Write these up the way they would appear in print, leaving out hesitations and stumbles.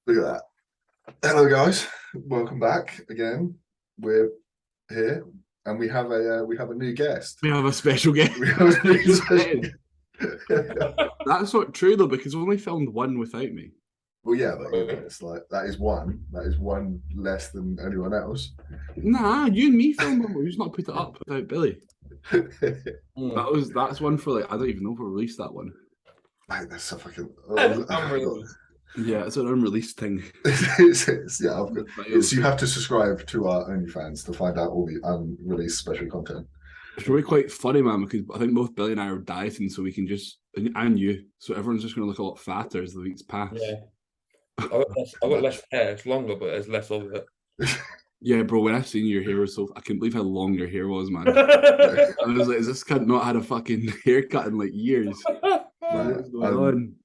Look at that. Hello, guys. Welcome back again. We're here, and we have a new guest. We have a special guest. We have a new special guest. That's not true though, because we only filmed one without me. Well, yeah, but it's like that is one. That is one less than anyone else. Nah, you and me filmed one. We just not put it up without Billy. That's one for like I don't even know if we released that one. Mate, that's so fucking. Yeah, it's an unreleased thing. You have to subscribe to our OnlyFans to find out all the unreleased special content. It's really quite funny, man, because I think both Billy and I are dieting, so we can just and you, so everyone's just going to look a lot fatter as the weeks pass. Yeah, I've got less hair. It's longer, but there's less of it. Yeah, bro. When I seen your hair was so, I can't believe how long your hair was, man. I was like, "Is this kid not had a fucking haircut in like years?" What's going on?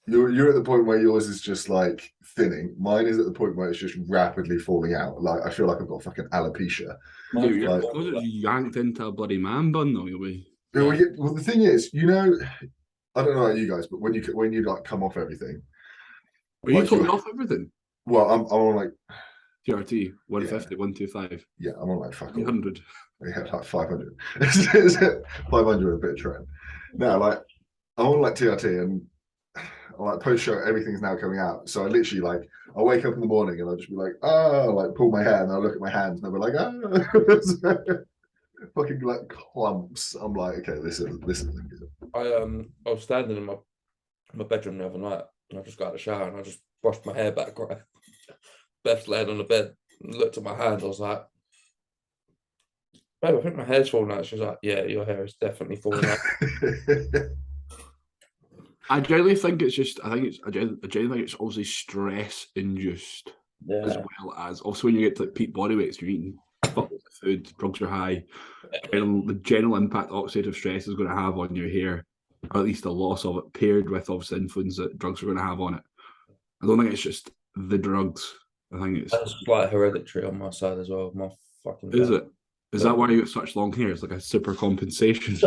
You're at the point where yours is just like thinning. Mine is at the point where it's just rapidly falling out. Like I feel like I've got fucking alopecia. Dude, you're yanked into a bloody man bun though, you'll be. Well, the thing is, I don't know about you guys, but when you like come off everything. Are you coming off everything? Well, I'm on like TRT 150, 125. Yeah, I'm on like 300. Yeah, like 500. 500 a bit of trend. Now, like I'm on like TRT and like post show, everything's now coming out. So I literally like I wake up in the morning and I'll just be like, like pull my hair and I'll look at my hands and I'll be like, fucking like clumps. I'm like, okay, this isn't good. I was standing in my bedroom the other night and I just got out of the shower and I just brushed my hair back right. Beth's laying on the bed and looked at my hand. I was like, babe, I think my hair's falling out. She was like, yeah, your hair is definitely falling out. I generally think it's just. I generally think it's obviously stress induced, as well as also when you get to like peak body weights, you're eating food, drugs are high. The general impact oxidative stress is going to have on your hair, or at least the loss of it, paired with obviously influence that drugs are going to have on it. I don't think it's just the drugs. I think it's like hereditary on my side as well. My fucking is it? Is that why you got such long hair? It's like a super compensation.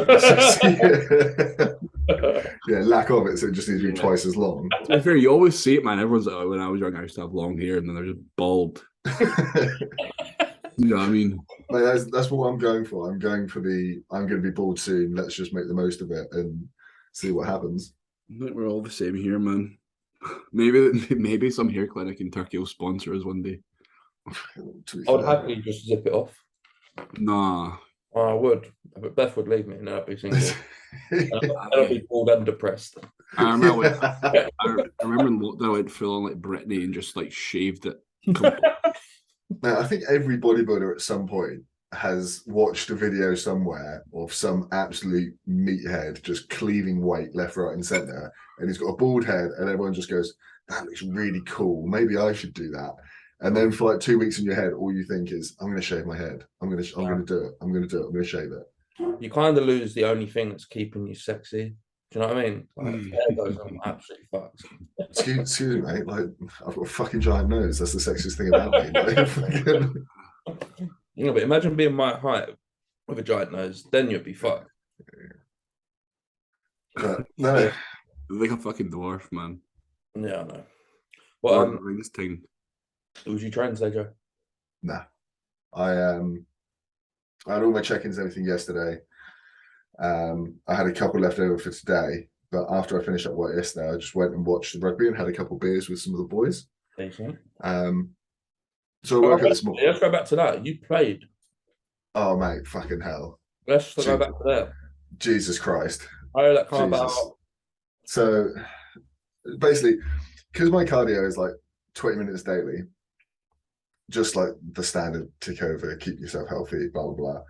Yeah, lack of it, so it just needs to be twice as long. To be fair, you always see it, man. Everyone's like, oh, when I was young, I used to have long hair, and then they're just bald. You know what I mean? Like, that's what I'm going for. I'm going to be bald soon. Let's just make the most of it and see what happens. I think we're all the same here, man. Maybe some hair clinic in Turkey will sponsor us one day. I would happily just zip it off. Nah. I would, but Beth would leave me and I'd be single. I'd be bald and depressed. I remember in lockdown I went full on like Britney and just like shaved it. Now, I think every bodybuilder at some point has watched a video somewhere of some absolute meathead just cleaving weight left, right, and center, and he's got a bald head, and everyone just goes, "That looks really cool. Maybe I should do that." And then for like 2 weeks in your head, all you think is, "I'm going to shave my head. I'm going to do it. I'm going to shave it." You kind of lose the only thing that's keeping you sexy. Do you know what I mean? Like, hair goes on absolutely fucked. Excuse me, mate. Like, I've got a fucking giant nose. That's the sexiest thing about me. Yeah, but imagine being my height with a giant nose, then you'd be fucked. No, like a fucking dwarf, man. Yeah, I know. Well, rings thing. Was you trying to say, Joe? Nah, I had all my check-ins and everything yesterday. I had a couple left over for today, but after I finished up work yesterday, I just went and watched the rugby and had a couple of beers with some of the boys. Decent. So I woke up this morning. Let's go back to that. You played. Oh mate, fucking hell. Let's go back to that. Jesus Christ. Oh, that come about. So basically, because my cardio is like 20 minutes daily, just like the standard tick over, keep yourself healthy, blah, blah, blah. I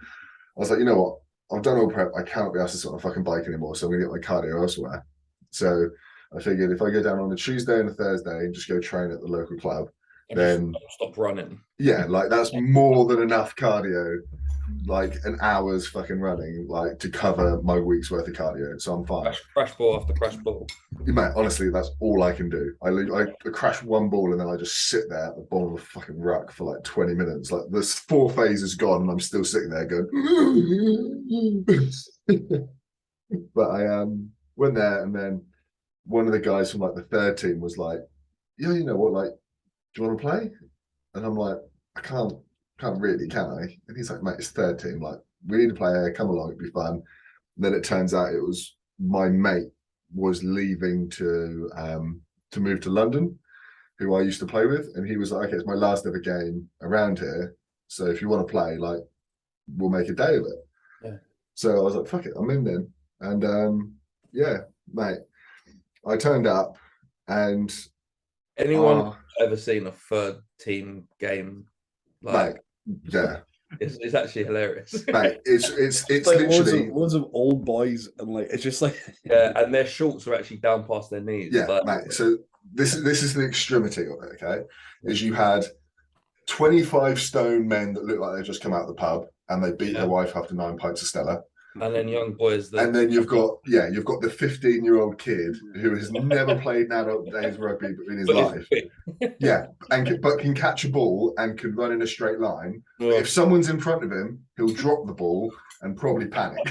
was like, you know what? I've done all prep. I can't be asked to sit on a fucking bike anymore, so I'm going to get my cardio elsewhere. So I figured if I go down on a Tuesday and a Thursday and just go train at the local club, then stop running. Yeah, like that's more than enough cardio, like an hour's fucking running, like to cover my week's worth of cardio. So I'm fine. Crash ball after crash ball. Mate, honestly, that's all I can do. I crash one ball and then I just sit there at the bottom of the fucking ruck for like 20 minutes. Like this 4 phase is gone and I'm still sitting there going. But I went there and then one of the guys from like the third team was like, yeah, you know what, like do you want to play? And I'm like, I can't really, can I? And he's like, mate, it's third team. Like, we need a player. Come along, it'd be fun. And then it turns out it was my mate was leaving to move to London, who I used to play with, and he was like, okay, it's my last ever game around here. So if you want to play, like, we'll make a day of it. Yeah. So I was like, fuck it, I'm in then. And yeah, mate, I turned up and anyone ever seen a third team game? Like, mate, yeah. It's actually hilarious. Mate, it's like literally loads of old boys, and like it's just like yeah, and their shorts are actually down past their knees. Yeah, like, mate. So this is the extremity of it. Okay, is you had 25 stone men that look like they just come out of the pub and they beat their wife after 9 pints of Stella. And then young boys. And then you've got the 15-year-old kid who has never played an adult day's rugby in his life. Yeah, but can catch a ball and can run in a straight line. Yeah. If someone's in front of him, he'll drop the ball and probably panic.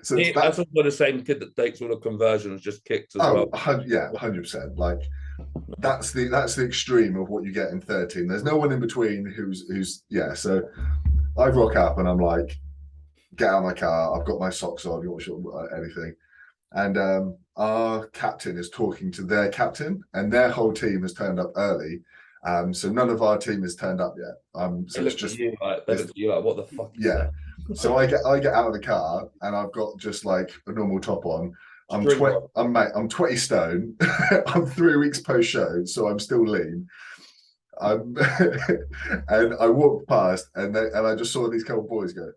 So that's also the same kid that takes all the conversions, just kicks as well. Yeah, 100%. Like that's the extreme of what you get in 13. There's no one in between who's yeah. So I rock up and I'm like, get out of my car. I've got my socks on. You want anything? And our captain is talking to their captain, and their whole team has turned up early. So none of our team has turned up yet. So it's just you like what the fuck? Yeah. So I get out of the car and I've got just like a normal top on. I'm 20 stone. I'm 3 weeks post show, so I'm still lean. And I walked past and I just saw these couple boys go.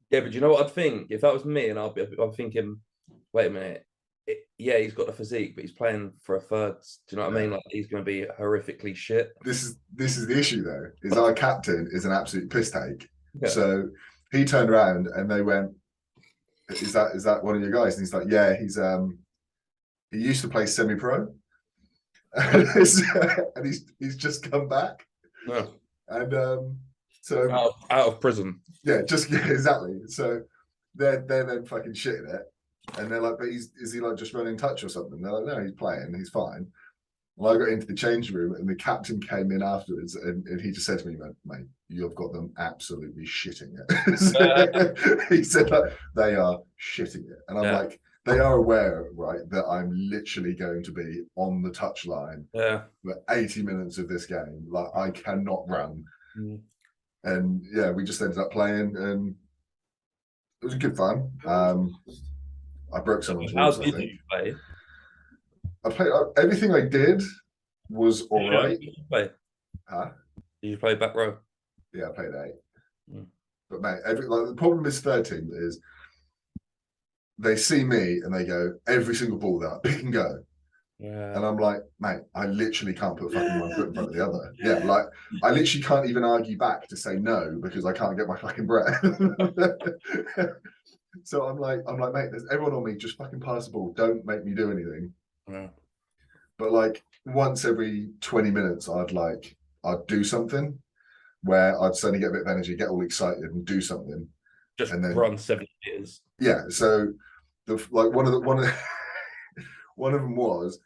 Yeah, but you know what I'd think if that was me, and I'm thinking, wait a minute. He's got the physique, but he's playing for a third. Do you know what I mean? Like he's going to be horrifically shit. This is the issue though. Is our captain is an absolute piss take. Yeah. So he turned around and they went, "Is that one of your guys?" And he's like, "Yeah, he used to play semi-pro, and he's just come back." Yeah. And so out of prison. Yeah, exactly. So they're then fucking shitting it. And they're like, but is he like just running touch or something? They're like, no, he's playing, he's fine. Well, I got into the changing room and the captain came in afterwards and he just said to me, mate, you've got them absolutely shitting it. He said, like, they are shitting it. And I'm like, they are aware, right, that I'm literally going to be on the touchline for 80 minutes of this game. Like, I cannot run. And yeah, we just ended up playing and it was good fun. I broke someone's rules. How did you play? I played everything I did was all right. Did you play? Huh? Did you play back row? Yeah, I played 8. But mate, the problem is 13 is they see me and they go every single ball that pick and go. Yeah. And I'm like, mate, I literally can't put fucking one foot in front of the other. Yeah, like I literally can't even argue back to say no because I can't get my fucking breath. So I'm like, mate, there's everyone on me, just fucking pass the ball. Don't make me do anything. Yeah. But like once every 20 minutes, I'd do something where I'd suddenly get a bit of energy, get all excited and do something. Just and then run 70 meters. Yeah. So one of them was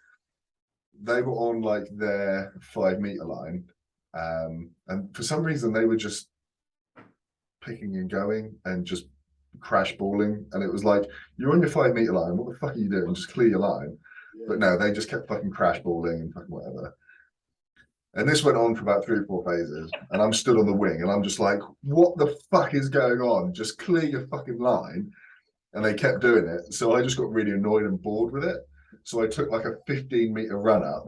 they were on like their 5 meter line. And for some reason they were just picking and going and just crash balling, and it was like, you're on your 5 meter line, what the fuck are you doing? Just clear your line. But no, they just kept fucking crash balling and fucking whatever. And this went on for about 3 or 4 phases, and I'm stood on the wing and I'm just like, what the fuck is going on? Just clear your fucking line. And they kept doing it, so I just got really annoyed and bored with it. So I took like a 15 meter run up.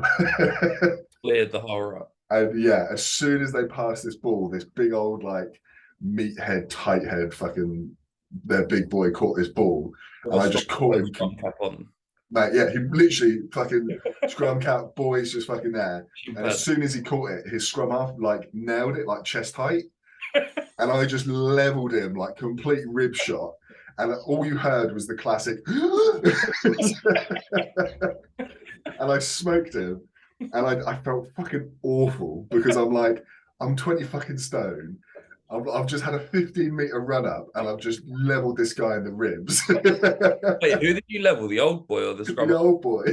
Cleared the horror. And yeah, as soon as they passed this ball, this big old like meathead, tight head fucking their big boy caught this ball, and I just caught him. Cap on. Mate, yeah, he literally fucking scrum cap, boys just fucking there. And as soon as he caught it, his scrum half like nailed it like chest height, and I just leveled him like complete rib shot. And all you heard was the classic, and I smoked him, and I felt fucking awful because I'm like, I'm 20 fucking stone. I've just had a 15-meter run up, and I've just leveled this guy in the ribs. Wait, who did you level? The old boy or the The scrubber? old boy,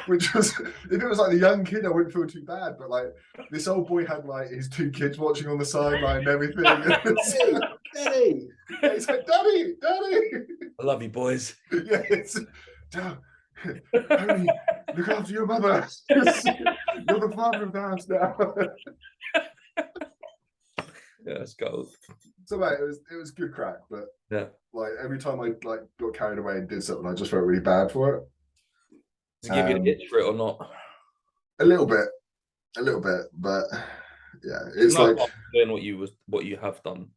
which was, if it was like the young kid, I wouldn't feel too bad. But like this old boy had like his 2 kids watching on the sideline and everything. Daddy. Yeah, he's like, Daddy. I love you, boys. Yeah, Tony, look after your mother. You're the father of the house now. Yeah, it's gold. So mate, it was good crack, but yeah, like every time I like got carried away and did something, I just felt really bad for it. Does it give you an itch for it or not? A little bit, but yeah, it's like doing what you have done.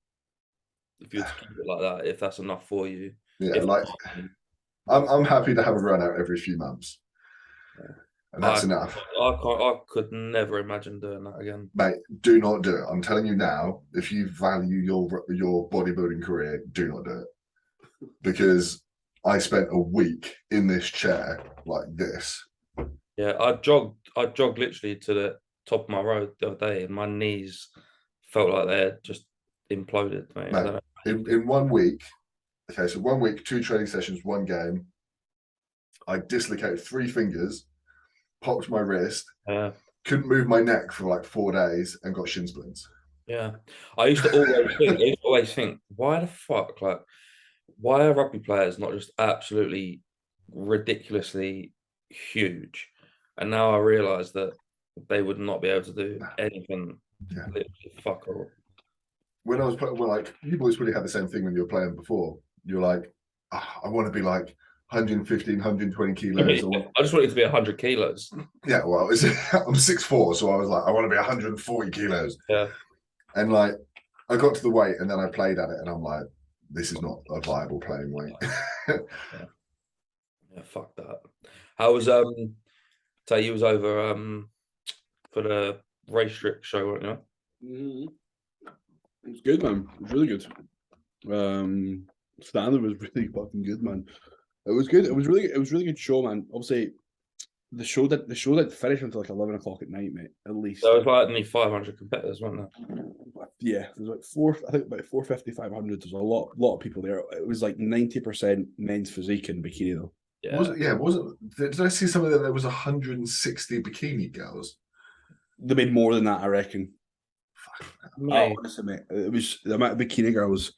If you keep it like that, if that's enough for you, yeah, like I'm happy to have a run out every few months, and that's enough. I could never imagine doing that again, mate. Do not do it. I'm telling you now. If you value your bodybuilding career, do not do it, because I spent a week in this chair like this. Yeah, I jogged literally to the top of my road the other day, and my knees felt like they had just imploded, mate. Mate, in 1 week, okay, so 1 week, 2 training sessions, 1 game, I dislocated 3 fingers, popped my wrist, couldn't move my neck for like 4 days, and got shin splints. Yeah, I used to always think, why the fuck, like, why are rugby players not just absolutely ridiculously huge? And now I realise that they would not be able to do anything. Yeah. Literally fuck all. When I was playing, well, like you boys probably had the same thing when you were playing before. You're like, I want to be like 115, 120 kilos. I just wanted to be 100 kilos. Yeah, well, I'm 6'4", so I was like, I want to be 140 kilos. Yeah. And like, I got to the weight, and then I played at it, and I'm like, this is not a viable playing weight. Yeah, fuck that. How was Tay, you was over for the race strip show, weren't you? Mm-hmm. It was good, man. It was really good. Standard was really fucking good, man. It was good. It was really good show, man. Obviously, the show didn't finish until like 11 o'clock at night, mate. At least there was like only 500 competitors, weren't there? Yeah, there's like I think about 450, 500. There's a lot of people there. It was like 90% men's physique and bikini though. Did I see something that there was 160 bikini girls? There made more than that, I reckon. Honestly, mate, it was the amount of bikini girls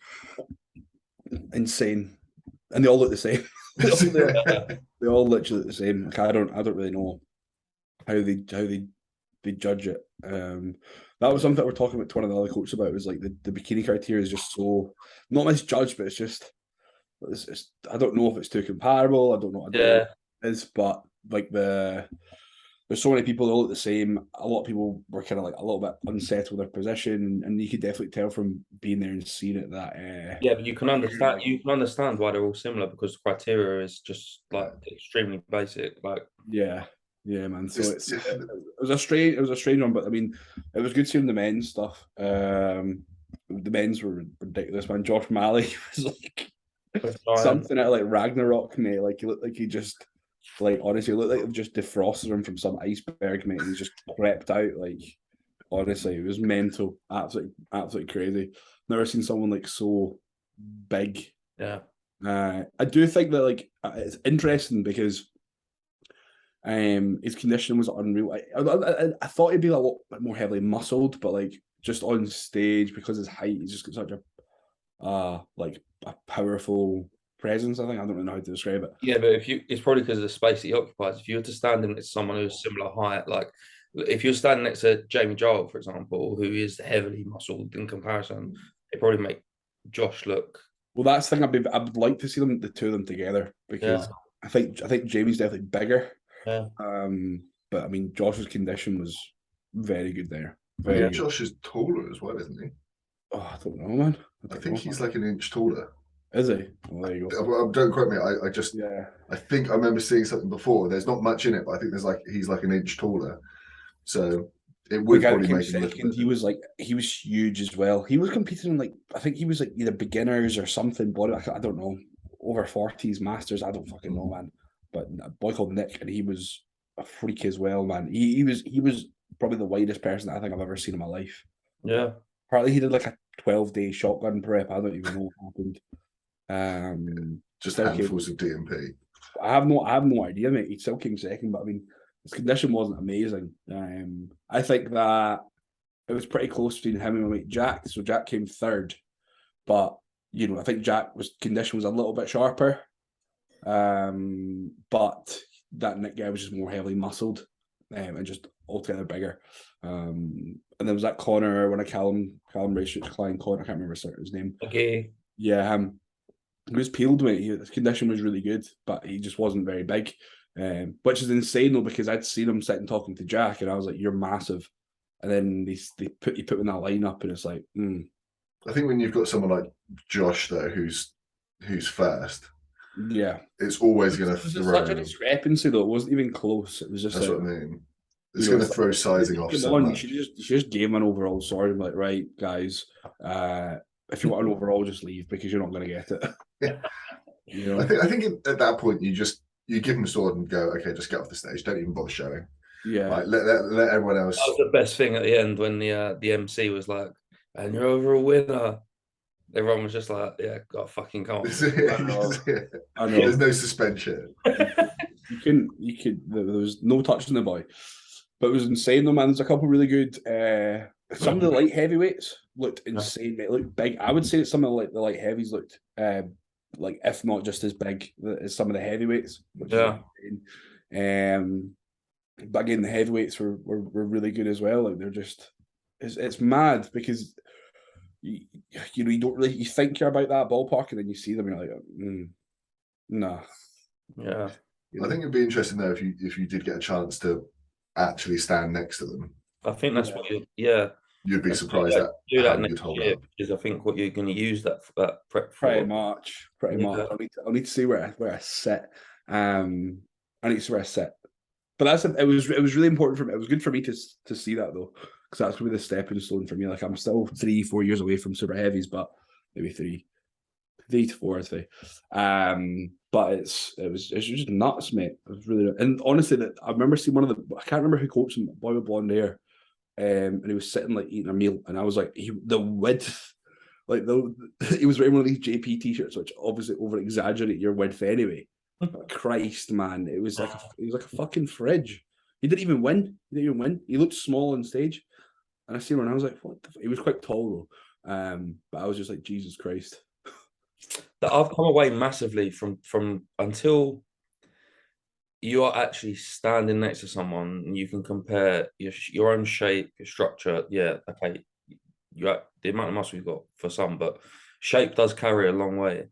insane, and they all look the same. They all literally look the same. Like, I don't really know how they judge it. That was something that we're talking about to one of the other coaches about. It was like the bikini criteria is just so not misjudged, but it's I don't know if it's too comparable. I don't know what it is, but like there's so many people that all look the same. A lot of people were kind of like a little bit unsettled with their position, and you could definitely tell from being there and seeing it that. Yeah, but you can understand. You can understand why they're all similar, because the criteria is just like extremely basic. Like yeah, man. So it was a strange one, but I mean, it was good seeing the men's stuff. The men's were ridiculous, man. Josh Malley was like something out of like Ragnarok, mate. Like he looked like he just. Like honestly, it looked like they've just defrosted him from some iceberg, mate. He's just crept out. Like honestly, it was mental, absolutely crazy. Never seen someone like so big. Yeah. I do think that like it's interesting because his condition was unreal. I thought he'd be a lot more heavily muscled, but like just on stage because his height, he's just got such a like a powerful presence. I don't really know how to describe it. Yeah, but it's probably because of the space that he occupies. If you were to stand next to someone who's similar height, like if you're standing next to Jamie Joel, for example, who is heavily muscled in comparison, it probably make Josh look. Well, that's the thing. I would like to see the two of them together because I think Jamie's definitely bigger. Yeah. But I mean, Josh's condition was very good there. Josh is taller as well, isn't he? Oh, I don't know, man. I think he's like an inch taller. Is he? Well, there you go. Don't quote me. I think I remember seeing something before. There's not much in it, but I think he's like an inch taller. So it would probably make him look a bit. He was huge as well. He was competing in like I think he was like either beginners or something. Body I don't know. Over 40s masters. I don't fucking know, man. But a boy called Nick, and he was a freak as well, man. He was probably the widest person I think I've ever seen in my life. Yeah. Apparently he did like a 12-day shotgun prep. I don't even know what happened. Just handfuls of DMP. I have no idea, mate. He still came second, but I mean, his condition wasn't amazing. I think that it was pretty close between him and my mate Jack. So Jack came third, but I think condition was a little bit sharper. But that Nick guy was just more heavily muscled, and just altogether bigger. And there was that Connor, when Callum raced Klein Connor, I can't remember his name. Okay. Yeah, he was peeled, mate. His condition was really good, but he just wasn't very big. Which is insane though, because I'd seen him sitting talking to Jack, and I was like, "You're massive," and then they put him in that lineup, and it's like, I think when you've got someone like Josh there, who's first, yeah, it's always going to throw. Such a discrepancy though; it wasn't even close. It was just that's like, what I mean. It's going to throw sizing off so much. You should just give him an overall sword and like, right, guys, if you want an overall, just leave because you're not going to get it. Yeah. I think at that point you give him a sword and go, okay, just get off the stage. Don't even bother showing. Yeah, like, let everyone else. That was the best thing at the end when the MC was like, "And you're over a winner." Everyone was just like, "Yeah, got fucking come." I know. There's no suspension. You could. There was no touching the boy, but it was insane though, man. There's a couple really good. Some of the light heavyweights looked insane. They looked big. I would say that some of the light heavies looked like, if not just as big as some of the heavyweights. Yeah. But again, the heavyweights were really good as well. Like they're just, it's mad because you don't really, you think you're about that ballpark and then you see them and you're like, nah. Yeah. I think it'd be interesting though if you did get a chance to actually stand next to them. I think that's what you'd be surprised at do that how next you'd hold year, up. because I think what you're going to use that prep for. Pretty much. I'll need to see where I sit. I need to see where I sit. But it was really important for me. It was good for me to see that though, because that's going to be the stepping stone for me. Like I'm still 3-4 years away from super heavies, but maybe 3 to 4, I'd say. But it's just nuts, mate. It was really, and honestly, that I remember seeing one of the, I can't remember who coached him, boy with blonde hair, and he was sitting like eating a meal, and I was like, the width, like he was wearing one of these JP t-shirts, which obviously over exaggerate your width anyway. Christ, man, it was like a fucking fridge. He didn't even win. He looked small on stage, and I seen him and I was like, what? He was quite tall though, but I was just like, Jesus Christ. That I've come away massively from until you are actually standing next to someone and you can compare your own shape, your structure. Yeah, okay, the amount of muscle you've got for some, but shape does carry a long way.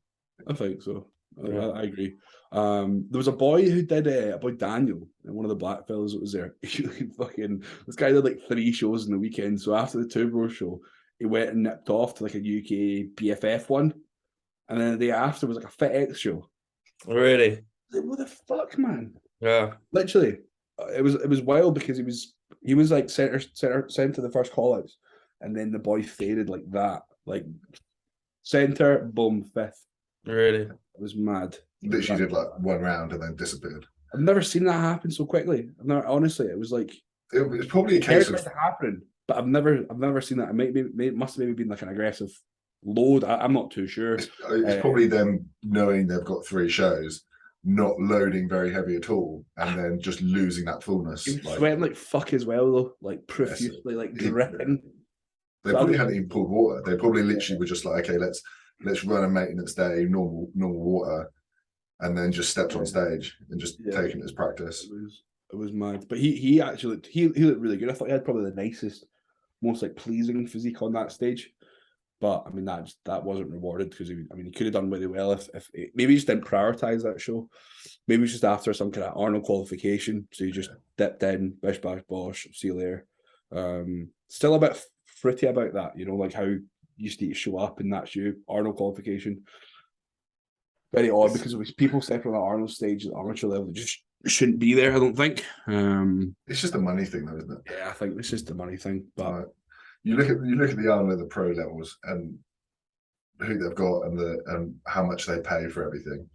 I think so. Yeah. I agree. There was a boy who did a boy Daniel, and one of the black fellas that was there. This guy did like 3 shows in the weekend. So after the Two Bro show, he went and nipped off to like a UK BFF one, and then the day after was like a Fit X show. Really? Like, what the fuck, man? Yeah. Literally, it was wild because he was like center the first call outs, and then the boy faded like that, like center, boom, fifth. Really? It was mad. Literally did like 1 round and then disappeared. I've never seen that happen so quickly. Honestly, it was like it was probably a case of happening, but I've never seen that. It must have maybe been like an aggressive load. I'm not too sure. It's probably them knowing they've got 3 shows, not loading very heavy at all, and then just losing that fullness. He was sweating like fuck as well though, like profusely, like dripping. They probably hadn't even pulled water. They probably literally were just like, okay, let's run a maintenance day, normal water, and then just stepped on stage and just taken it as practice. It was mad. But he actually he looked really good. I thought he had probably the nicest, most like pleasing physique on that stage. But I mean that wasn't rewarded because he could have done really well if maybe he just didn't prioritize that show. Maybe it was just after some kind of Arnold qualification, so he just dipped in, bish bash bosh, see you later. Still a bit fritty about that, like how you just need to show up in that shoe, Arnold qualification. Very odd because it was people stepping on the Arnold stage at the amateur level that just shouldn't be there, I don't think. It's just a money thing though, isn't it? Yeah, I think it's just a money thing. But you look at the Arnold at the pro levels and who they've got and how much they pay for everything.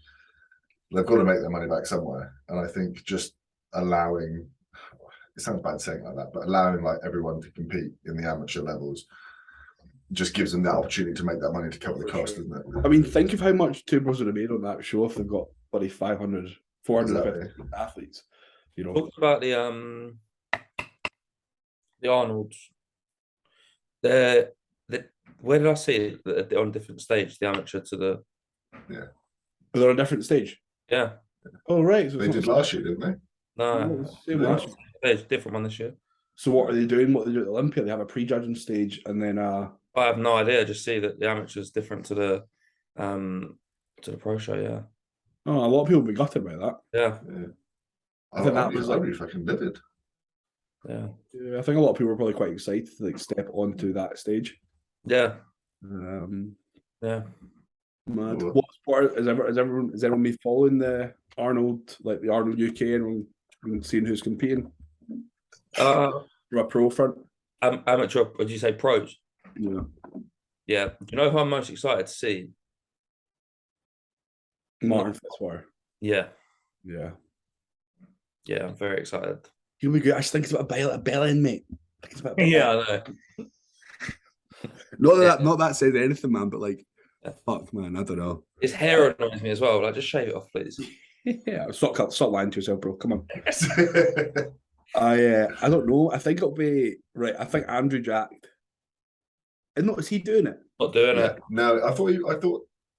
They've got to make their money back somewhere. And I think just allowing, it sounds bad saying it like that, but allowing like everyone to compete in the amateur levels just gives them that opportunity to make that money to cover the cost, doesn't it? I mean, think of how much Two Bros would have made on that show if they've got bloody 500, 450 Exactly. athletes. You know, Talking about the Arnolds, they're where did I see it? They're on a different stage, the amateur to the they're on a different stage. yeah. Oh right, so They did last year, didn't they? No, same last year. stage, different one this year. So what are they doing? What they do at Olympia? They have a pre-judging stage, and then I have no idea. I just see that the amateur is different to the pro show. Yeah. Oh, a lot of people be gutted about that. Yeah. I think that was like I'd be fucking livid. Yeah. I think a lot of people were probably quite excited to like step onto that stage. Yeah. Yeah. Mad. Cool. What sport is everyone be following the Arnold, like the Arnold UK, and seeing who's competing? From a pro front. Amateur, would you say pros? Yeah. Yeah. Do you know who I'm most excited to see? Martin Fitzwater. Yeah. Yeah. Yeah, I'm very excited. He'll be good. I just think it's about a bell-end, mate. Yeah, I know. Not that says anything, man, but like, fuck, man, I don't know. His hair annoys me as well. Like, just shave it off, please. Yeah, stop lying to yourself, bro. Come on. I don't know. I think it'll be right. I think Andrew Jack. And is he doing it? Not doing it. No, I thought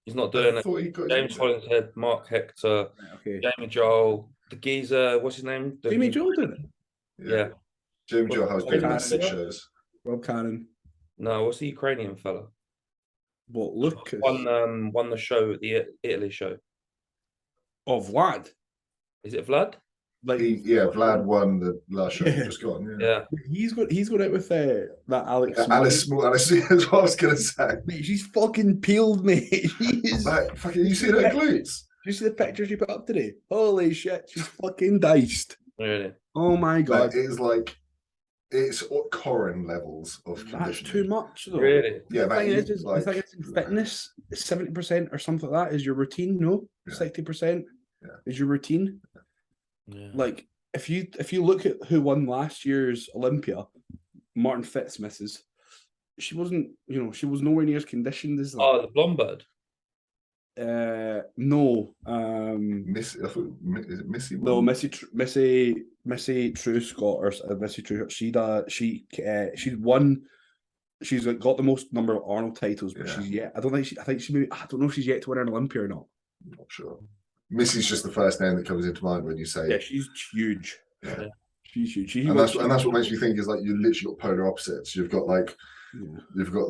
he's not doing it. James Hollingshead, Mark Hector, Jamie Joel, the geezer. What's his name? Jamie Joel doing it. Yeah. Jamie Joel has been in 6 shows. Rob Cannon. No, what's the Ukrainian fella? What, Lucas? Won the show at the Italy show. Oh, Vlad. Is it Vlad? Like, Vlad won the last show. Just gone. Yeah. He's got out with that Alex. Alice Small. Alice is what I was gonna say. Mate, she's fucking peeled, mate. She's like fucking. You see her glutes? Did you see the picture she put up today? Holy shit, she's fucking diced. Really? Oh my god. It's Corin levels of That's too much, though. Really? Yeah, the thing is, in fitness, 70% or something like that is your routine. No, 60% is your routine. Yeah. Like if you look at who won last year's Olympia, Martin Fitz misses. She wasn't, she was nowhere near as conditioned as that. Oh, the blonde bird. No. Missy, is it Missy? No, Missy Truscott or Missy Truscott. She's won. She's got the most number of Arnold titles, but she's yet. I don't know if she's yet to win an Olympia or not. I'm not sure. Missy's just the first name that comes into mind when you say. Yeah, she's huge. Yeah. She's huge. And that's what makes me think is like you literally got polar opposites. You've got you've got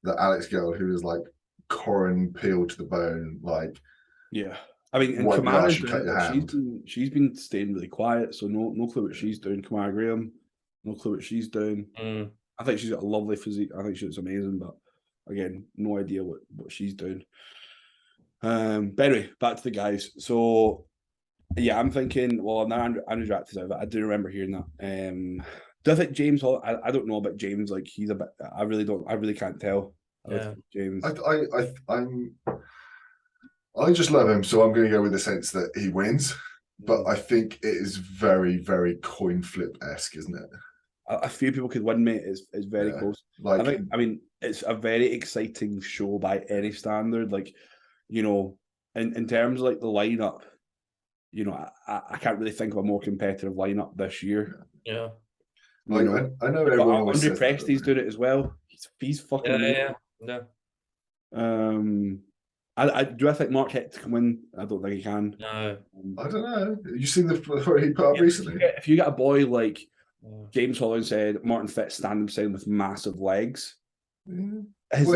the Alex girl who is like Corin peeled to the bone, like. Yeah. I mean, and Kamara's she's been staying really quiet, so no clue what she's doing. Kamara Graham, no clue what she's doing. I think she's got a lovely physique. I think she's amazing, but again, no idea what she's doing. But anyway, back to the guys. So yeah, I'm thinking. Well, now Andrew Jack is out, but I do remember hearing that. Do I think James Hall? I don't know about James. Like he's a bit. I really can't tell. James. I just love him, so I'm going to go with the sense that he wins. But I think it is very, very coin flip-esque, isn't it? A few people could win, mate. It's very close. I mean, it's a very exciting show by any standard. Like, in terms of like the lineup, I can't really think of a more competitive lineup this year. Yeah. I know everyone. Andre Presti's doing it as well. He's fucking amazing. Yeah. Do I think Mark Hector can win? I don't think he can. No. I don't know. You seen the photo he put up recently? If you get a boy like James Holland said, Martin Fitz standing beside with massive legs. Yeah. His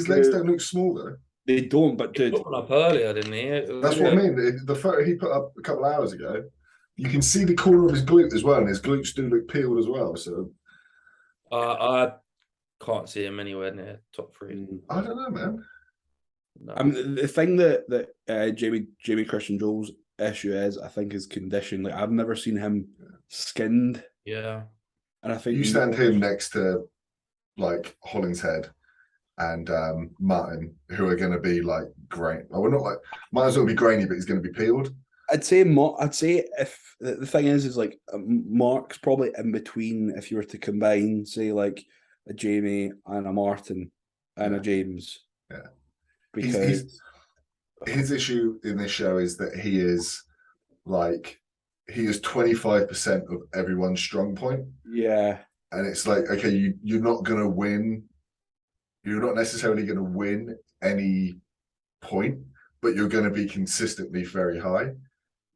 legs don't look small though. They don't, but dude. He put one up earlier, didn't he? That's what I mean. The photo he put up a couple of hours ago, you can see the corner of his glute as well, and his glutes do look peeled as well. So I can't see him anywhere near top 3. I don't know, man. No. I mean, the thing that Jamie Christian Joel's issue is, I think, is condition. Like I've never seen him skinned. Yeah, and I think you stand him next to like Hollingshead and Martin, who are going to be like great. Well, we're not like Martin's going to be grainy, but he's going to be peeled. I'd say if the thing is like Mark's probably in between. If you were to combine, say like a Jamie and a Martin. and a James. Yeah. Because his issue in this show is that he is 25% of everyone's strong point. Yeah. And it's like, okay, you're not going to win. You're not necessarily going to win any point, but you're going to be consistently very high.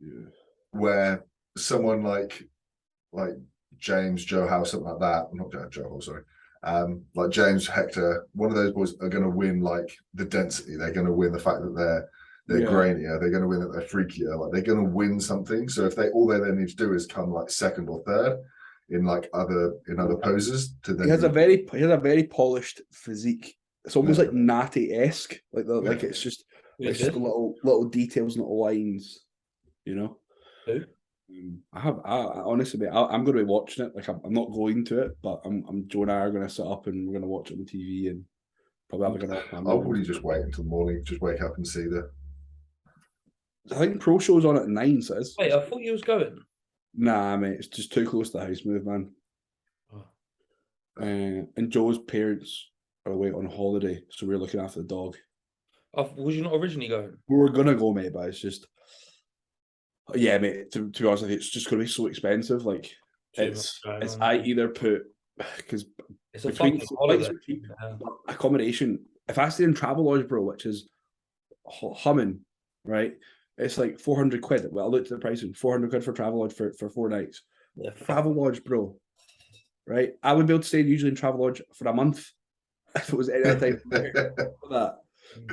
Yeah. Where someone like James, Joe Howe, something like that, not Joe Howe, sorry, like James, Hector, one of those boys are going to win like the density. They're going to win the fact that they're grainier. They're going to win that they're freakier. Like they're going to win something. So if all they then need to do is come like second or third in like other poses to then. He has a very polished physique. It's almost like Natty-esque. Like it's just it's just little details, little lines. You know. Who? I honestly, mate, I'm going to be watching it. Like I'm not going to it, but Joe and I are going to sit up and we're going to watch it on TV and probably have a good. I'll probably just wait until the morning. Just wake up and see I think Pro Show's on at 9. So wait, I thought you was going. Nah, mate, it's just too close to the house move, man. Oh. And Joe's parents are away on holiday, so we're looking after the dog. Was you not originally going? We were gonna go, mate, but it's just. Yeah, mate. To be honest with you, it's just going to be so expensive. Like, I either put because it's a fucking holiday. Accommodation. If I stay in Travelodge, bro, which is humming, right? It's like 400 quid. Well, I looked at the pricing. 400 quid for Travelodge for 4 nights. Yeah, Travelodge, bro. Right? I would be able to stay usually in Travelodge for a month if it was any other time for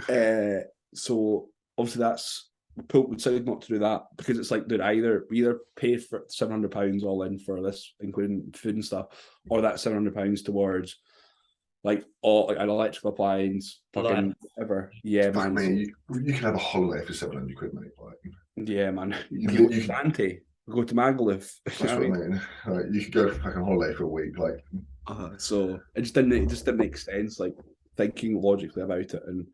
that. So obviously that's. Pope would say not to do that because it's like, dude, we either pay for £700 all in for this, including food and stuff, or that £700 towards like all like an electrical appliance, fucking whatever. Yeah, man. Man, you can have a holiday for 700 quid, mate. Like, yeah, man. You can go to Dante, go to Magaluf. That's what I mean. Like, you could go for fucking holiday for a week, like. So it just didn't make sense, like thinking logically about it. And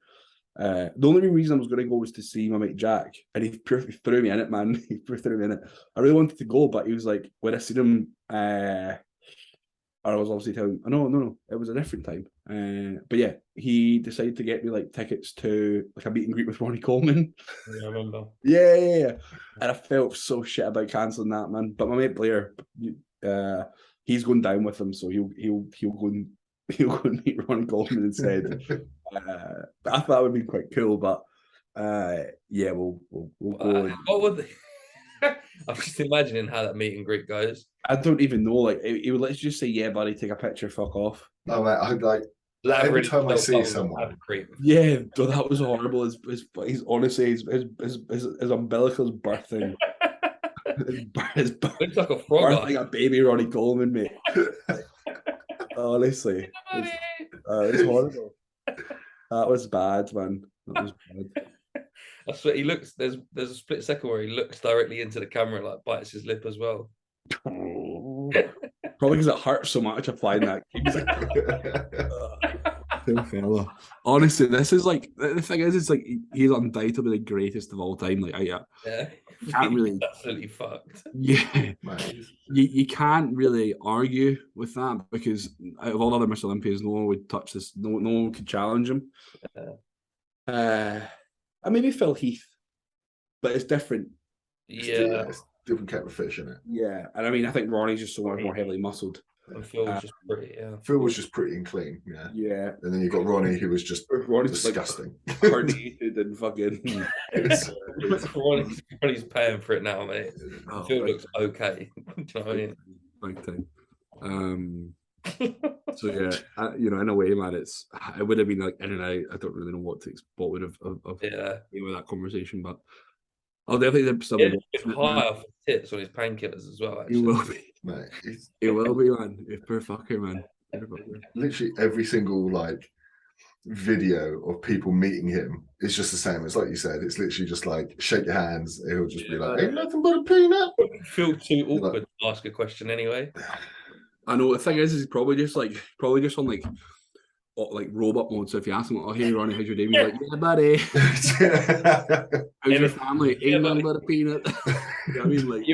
the only reason I was going to go was to see my mate Jack, and he threw me in it, man. He threw me in it. I really wanted to go, but he was like, when I seen him, I was obviously telling him, no, it was a different time. But yeah, he decided to get me like tickets to like a meet and greet with Ronnie Coleman. Yeah, I remember. Yeah. And I felt so shit about cancelling that, man. But my mate Blair, he's going down with him, so he'll go and meet Ronnie Coleman instead. I thought that would be quite cool, but yeah, we'll go. What would I'm just imagining how that meet and greet goes. I don't even know. Like, he would let's just say, "Yeah, buddy, take a picture, fuck off." No, mate, I like every time I see someone. Yeah, that was horrible. He's honestly his umbilical's birthing. his looks like a frog. Birthing a baby Ronnie Coleman, mate. Honestly, it's horrible. That was bad, man. That was bad. I swear he looks. There's a split second where he looks directly into the camera, like bites his lip as well. Probably because it hurts so much applying that. Poor fella. Honestly, this is like the thing is, it's like he's undoubtedly the greatest of all time. Like, can't really absolutely fucked. Yeah, you can't really argue with that because out of all other Miss Olympians, no one would touch this. No one could challenge him. I maybe Phil Heath, but it's different. Yeah, it's different kettle of fish, isn't it? Yeah, and I mean, I think Ronnie's just so much more heavily muscled. And Phil was just pretty. Yeah, Phil was just pretty and clean. Yeah. And then you got Ronnie, who was just disgusting, like, herniated and fucking. Ronnie's paying for it now, mate. Phil looks okay. Do you know what I mean? Big time. So yeah, in a way, man, it would have been like in and out. I don't really know what would have with that conversation, but I'll definitely still be high off his tits on his painkillers as well. Actually. He will be, mate. He will be, man. Poor fucker, man. Literally every single video of people meeting him is just the same. It's like you said. It's literally just like shake your hands. He'll just be like, "Ain't nothing but a peanut." Feel too awkward to ask a question anyway. I know the thing is he's probably just on like robot mode. So if you ask him, "Oh, hey Ronnie, how's your day?" He's like, "Yeah, buddy." How's your family? Ain't nothing but a peanut. You know what I mean? Like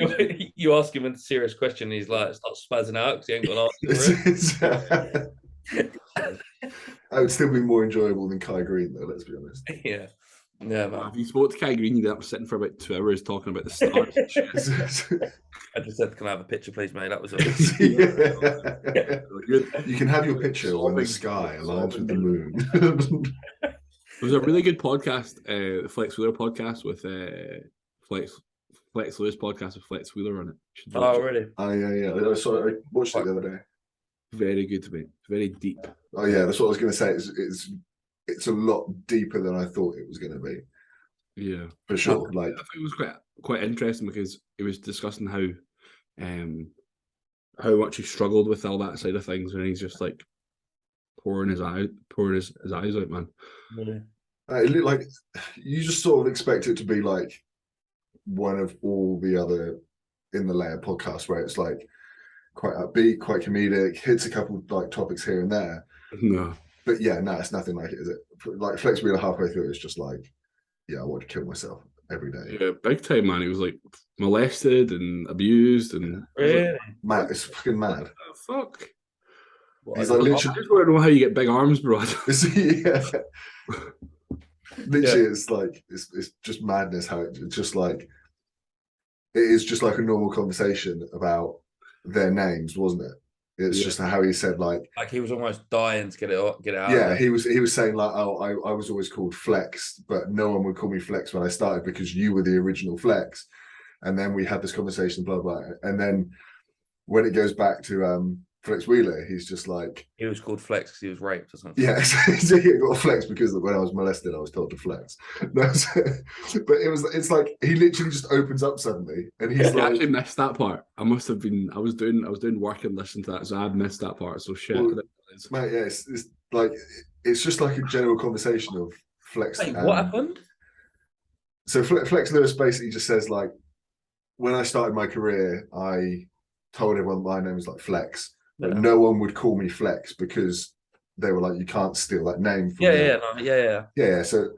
you ask him a serious question, and he's like, start spazzing out because he ain't got an answer for it. That would still be more enjoyable than Kai Green, though. Let's be honest. Yeah, man. If you spoke to Kai Green, you'd end up sitting for about 2 hours talking about the stars and shit. I just said, "Can I have a picture, please, mate?" That was all. You can have your picture when the sky aligns with the moon. There was a really good podcast, the Flex Wheeler podcast with Flex Lewis podcast with Flex Wheeler on it. Oh, really? Oh, yeah. I watched it the other day. Very good to me. Very deep. Oh, yeah. That's what I was going to say. It's a lot deeper than I thought it was going to be. Yeah, for sure. I think it was quite interesting because it was discussing how much he struggled with all that side of things, and he's just like pouring his eyes out, man. Really? It looked like you just sort of expect it to be like one of all the other In the Layer podcasts where it's like quite upbeat, quite comedic, hits a couple of like topics here and there. No, but yeah, no, it's nothing like it, is it? Like Flex Wheeler halfway through, it's just like, yeah, I want to kill myself every day. Yeah, big time, man. He was like molested and abused, and really? Like, mad. It's fucking mad. What the fuck? He's like literally. I just want to know how you get big arms, bro. Yeah. Literally, it's like it's just madness. How it's just like it is just like a normal conversation about their names, wasn't it? It's just how he said like he was almost dying to get it out. Yeah, he was saying like, oh, I was always called Flex, but no one would call me Flex when I started because you were the original Flex. And then we had this conversation, blah blah. And then when it goes back to Flex Wheeler, he's just like he was called Flex because he was raped or something. Yeah, so he got a flex because when I was molested, I was told to flex. No, but it's like he literally just opens up suddenly, and he's like, I actually missed that part. I was doing work and listening to that, so I missed that part. So shit, well, mate. Yeah, it's like it's just like a general conversation of Flex. Wait, what happened? So Flex Lewis basically just says like, when I started my career, I told everyone my name was like Flex. But no one would call me Flex because they were like, you can't steal that name from me. Yeah. So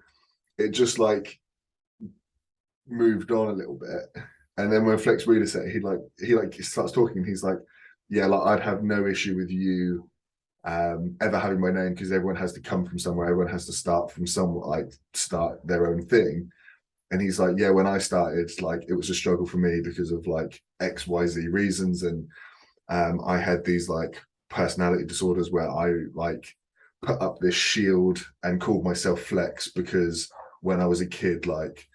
it just like moved on a little bit. And then when Flex Wheeler said he starts talking, he's like, yeah, like I'd have no issue with you ever having my name because everyone has to come from somewhere, everyone has to start from somewhere, like start their own thing. And he's like, yeah, when I started, like it was a struggle for me because of like XYZ reasons, and I had these like personality disorders where I like put up this shield and called myself Flex because when I was a kid, like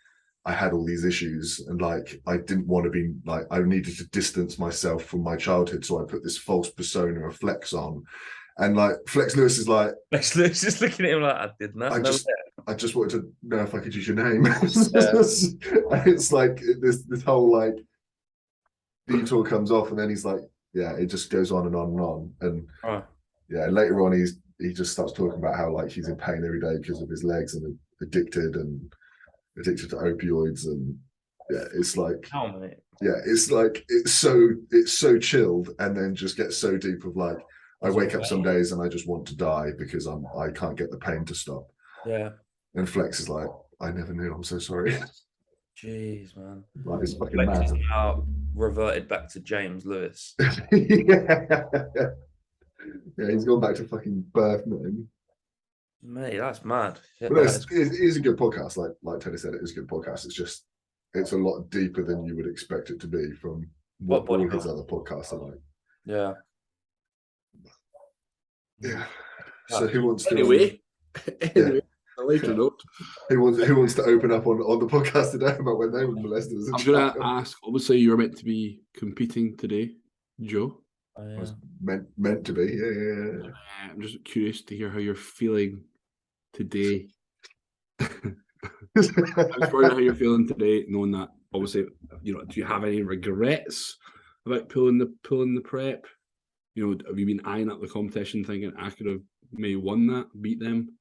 I had all these issues and like I didn't want to be like, I needed to distance myself from my childhood, so I put this false persona of Flex on. And like Flex Lewis is like, Flex Lewis is looking at him like, I did not. I just wanted to know if I could use your name. And it's like this whole like detour comes off, and then he's like, yeah, it just goes on and on and on. And yeah, later on he just starts talking about how like he's in pain every day because of his legs and addicted to opioids, and yeah, it's like it's like it's so chilled, and then just gets so deep of like I wake up some days and I just want to die because I can't get the pain to stop. Yeah. And Flex is like, I never knew, I'm so sorry. Jeez, man. Like it's fucking Flex mad. is now reverted back to James Lewis. Yeah, he's gone back to fucking birth name. Mate, that's mad. Yeah, but it is a good podcast. Like Teddy said, it is a good podcast. It's a lot deeper than you would expect it to be from what all his other podcasts are like. Yeah. Yeah. So who wants to anyway, I like to note. Who wants to open up on the podcast today about when they were molested as a child? I'm gonna ask, obviously you're meant to be competing today, Joe. I was meant to be, yeah. I'm just curious to hear how you're feeling today. I'm just wondering how you're feeling today, knowing that obviously, do you have any regrets about pulling the prep? Have you been eyeing up the competition thinking I could have maybe won that, beat them?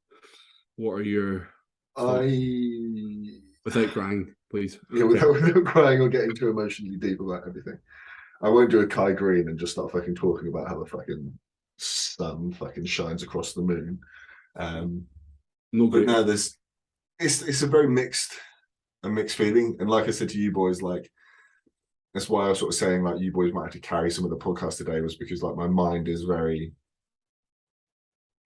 What are your thoughts? Without crying, please. Yeah, without crying or getting too emotionally deep about everything. I won't do a Kai Green and just start fucking talking about how the fucking sun fucking shines across the moon. But no, it's a very mixed feeling. And like I said to you boys, like that's why I was sort of saying like you boys might have to carry some of the podcast today, was because like my mind is very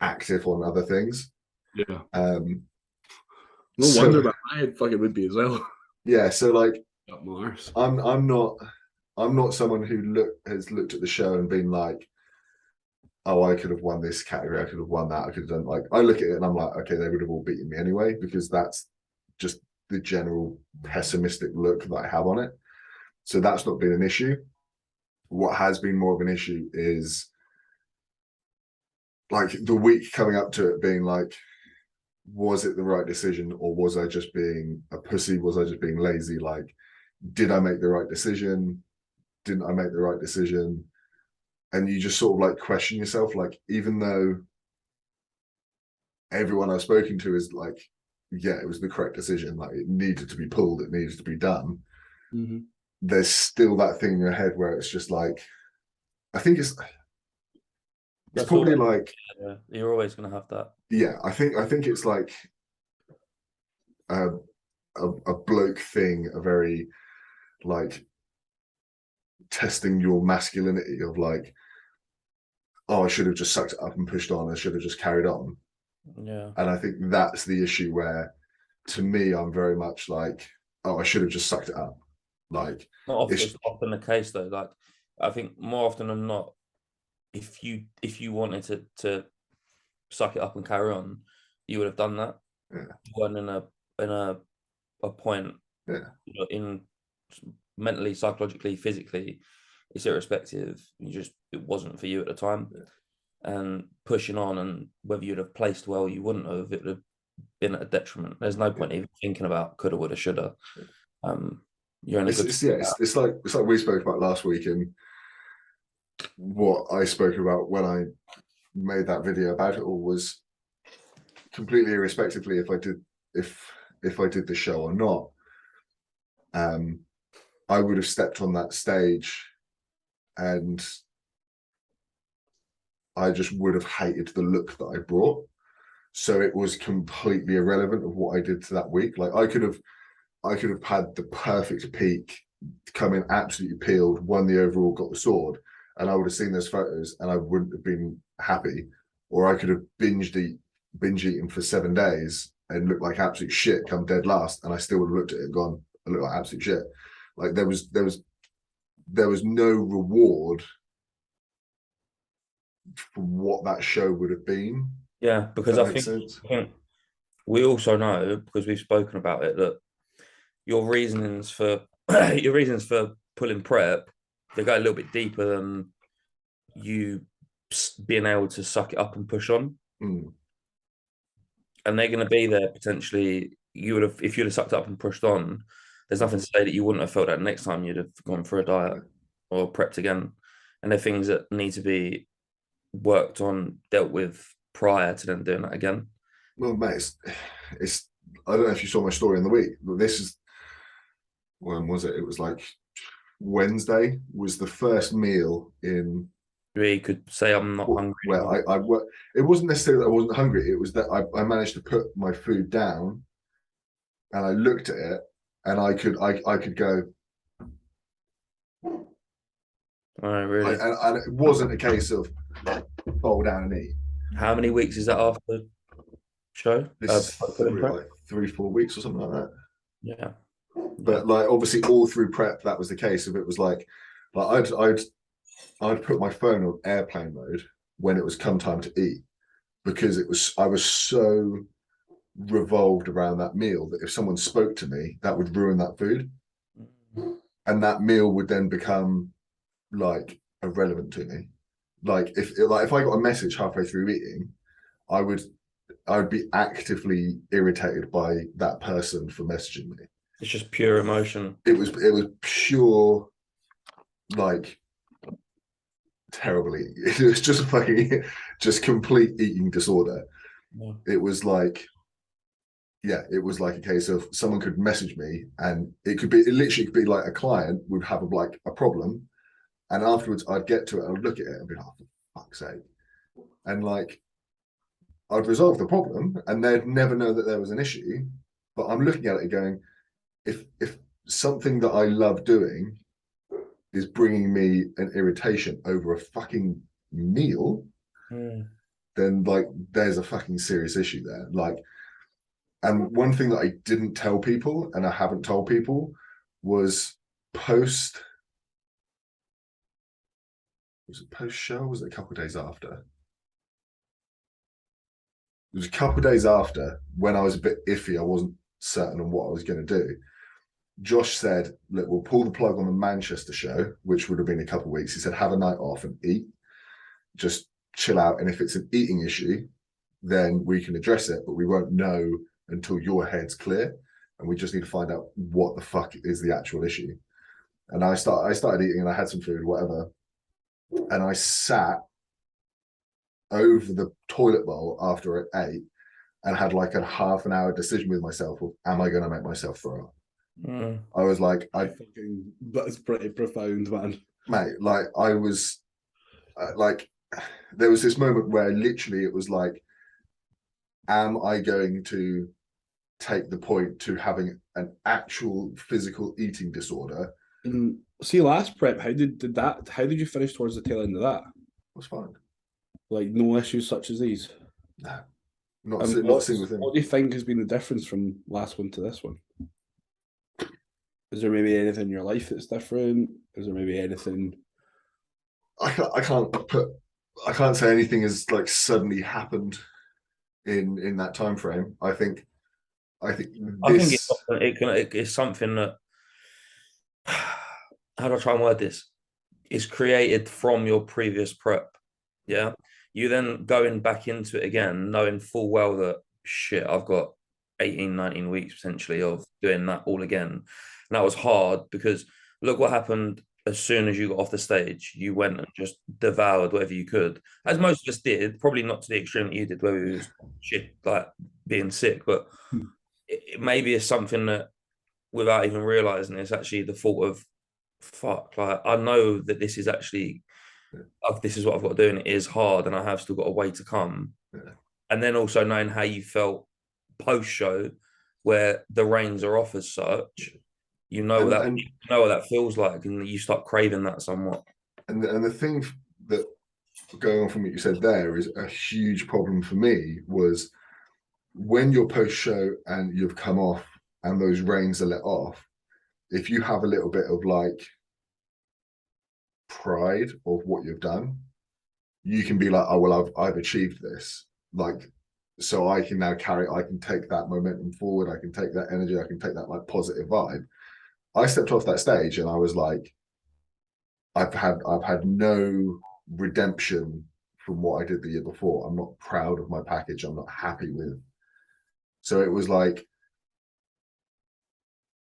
active on other things. Yeah. No wonder that my head fucking would be as well. Yeah, so like Up Mars. I'm not someone who has looked at the show and been like, oh, I could have won this category, I could have won that, I could have done, like, I look at it and I'm like, okay, they would have all beaten me anyway, because that's just the general pessimistic look that I have on it. So that's not been an issue. What has been more of an issue is like the week coming up to it being like, was it the right decision, or was I just being a pussy? Was I just being lazy? Like, did I make the right decision? Didn't I make the right decision? And you just sort of like question yourself, like, even though everyone I've spoken to is like, yeah, it was the correct decision, like it needed to be pulled, it needed to be done. Mm-hmm. There's still that thing in your head where it's just like, I think it's probably like, you're always going to have that. Yeah, I think it's like a bloke thing, a very like testing your masculinity of like, oh, I should have just sucked it up and pushed on, I should have just carried on. Yeah. And I think that's the issue where, to me, I'm very much like, oh, I should have just sucked it up. Like, it's often the case though. Like, I think more often than not, if you wanted to suck it up and carry on, you would have done that. Yeah. You weren't in a point, yeah, in mentally, psychologically, physically, it's irrespective. It wasn't for you at the time. Yeah. And pushing on, and whether you'd have placed well, you wouldn't have. It would have been at a detriment. There's no point even thinking about coulda, woulda, shoulda. You're in a good. It's like we spoke about last week, and what I spoke about when I made that video about it all was completely irrespectively if I did the show or not. I would have stepped on that stage and I just would have hated the look that I brought. So it was completely irrelevant of what I did to that week. Like I could have had the perfect peak, come in absolutely peeled, won the overall, got the sword, and I would have seen those photos and I wouldn't have been happy. Or I could have binge eaten for 7 days and looked like absolute shit, come dead last, and I still would have looked at it and gone, I look like absolute shit. Like there was no reward for what that show would have been. Yeah, because I think we also know, because we've spoken about it, that your reasonings for pulling prep, they go a little bit deeper than you being able to suck it up and push on. Mm. And they're going to be there potentially. If you'd have sucked up and pushed on, there's nothing to say that you wouldn't have felt that next time you'd have gone for a diet or prepped again. And they're things that need to be worked on, dealt with prior to them doing that again. Well, mate, it's I don't know if you saw my story in the week, but this is, when was it? It was like Wednesday was the first meal in. You could say I'm not hungry. Well, it wasn't necessarily that I wasn't hungry. It was that I managed to put my food down, and I looked at it, and I could go. Oh, really? And it wasn't a case of fall down and eat. How many weeks is that after show? This like 3-4 weeks or something like that. Yeah. But like obviously all through prep that was the case. If it was like I'd put my phone on airplane mode when it was come time to eat, because I was so revolved around that meal that if someone spoke to me, that would ruin that food, and that meal would then become like irrelevant to me. Like if I got a message halfway through eating, I would be actively irritated by that person for messaging me. It's just pure emotion. It was pure, like, terribly. It was just just complete eating disorder. Yeah. It was like, it was like a case of someone could message me, and it literally could be like a client would have a problem, and afterwards I'd get to it, I'd look at it and be like, oh, for fuck's sake. And like, I'd resolve the problem and they'd never know that there was an issue. But I'm looking at it going, if something that I love doing is bringing me an irritation over a fucking meal, then like there's a fucking serious issue there. Like, and one thing that I didn't tell people, and I haven't told people, was post. Was it post show? Or was it a couple of days after? It was a couple of days after, when I was a bit iffy. I wasn't certain on what I was going to do. Josh said, look, we'll pull the plug on the Manchester show, which would have been a couple of weeks. He said, have a night off and eat, just chill out. And if it's an eating issue, then we can address it, but we won't know until your head's clear. And we just need to find out what the fuck is the actual issue. And I started eating, and I had some food, whatever. And I sat over the toilet bowl after I ate and had like a half an hour decision with myself of, am I going to make myself throw up? I was like, that's pretty profound, man. Mate, like I was like, there was this moment where literally it was like, am I going to take the point to having an actual physical eating disorder? And see, last prep, how did you finish towards the tail end of that? It was fine. Like no issues such as these. No, not a single thing. What do you think has been the difference from last one to this one? Is there maybe anything in your life that's different? Is there maybe anything? I can't say anything has like suddenly happened in that time frame. I think it's something that, how do I try and word this? Is created from your previous prep. Yeah. You then going back into it again, knowing full well that shit, I've got 18, 19 weeks potentially of doing that all again. And that was hard because look what happened as soon as you got off the stage. You went and just devoured whatever you could, as most of us did, probably not to the extreme that you did, where we was shit, like being sick, but it maybe is something that without even realizing it's actually the fault of fuck. Like I know that this is actually, this is what I've got to do, and it is hard, and I have still got a way to come. Yeah. And then also knowing how you felt post show, where the reins are off as such, you know what that feels like, and you start craving that somewhat. And the thing that going on from what you said there is a huge problem for me was when you're post show and you've come off and those reins are let off. If you have a little bit of like pride of what you've done, you can be like, oh well, I've achieved this, like, so I can now I can take that momentum forward, I can take that energy, I can take that like positive vibe. I stepped off that stage and I was like, I've had no redemption from what I did the year before. I'm not proud of my package. I'm not happy with. So it was like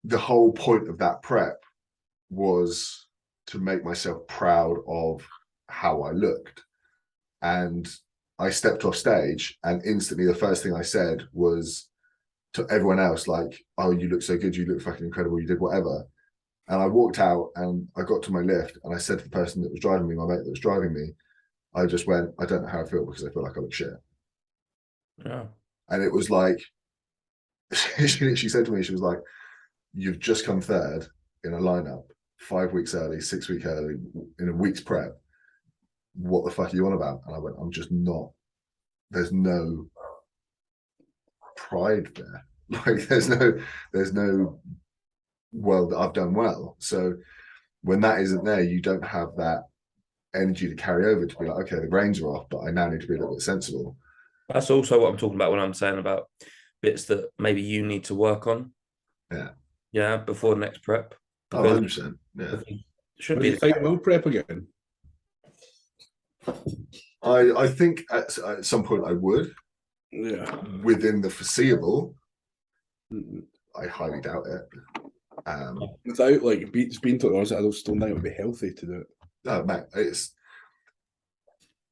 the whole point of that prep was to make myself proud of how I looked. And I stepped off stage and instantly the first thing I said was to everyone else, like, oh, you look so good, you look fucking incredible, you did whatever. And I walked out and I got to my lift and I said to the person that was driving me, my mate that was driving me, I just went, I don't know how I feel because I feel like I look shit. Yeah. And it was like, she said to me, she was like, you've just come third in a lineup 5 weeks early, 6 weeks early, in a week's prep. What the fuck are you on about? And I went, I'm just not, there's no pride there. Like there's no, well, I've done well. So when that isn't there, you don't have that energy to carry over to be like, okay, the reins are off, but I now need to be a little bit sensible. That's also what I'm talking about when I'm saying about bits that maybe you need to work on. Yeah. Yeah, before the next prep. Oh, 100%. Yeah. Should be. Think we'll prep again. I think at some point I would. Yeah. Within the foreseeable, I highly doubt it. Without like being totally honest, I don't think it would be healthy to do it. No, mate, it's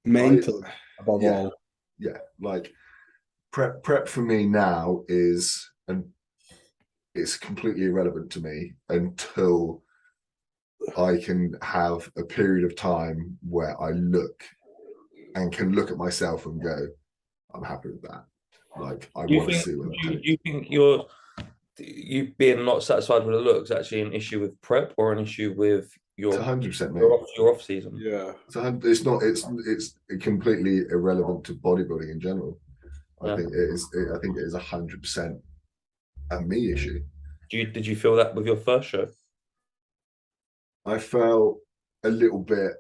mental above all. Yeah, like prep for me now is, and it's completely irrelevant to me until I can have a period of time where I look and can look at myself and go, I'm happy with that. Like I want to see where that takes. Do you think you being not satisfied with the looks actually an issue with prep or an issue with It's 100%, mate. Your off season. Yeah. It's not. It's completely irrelevant to bodybuilding in general. I think it is. I think it is 100% a me issue. Did you feel that with your first show? I felt a little bit.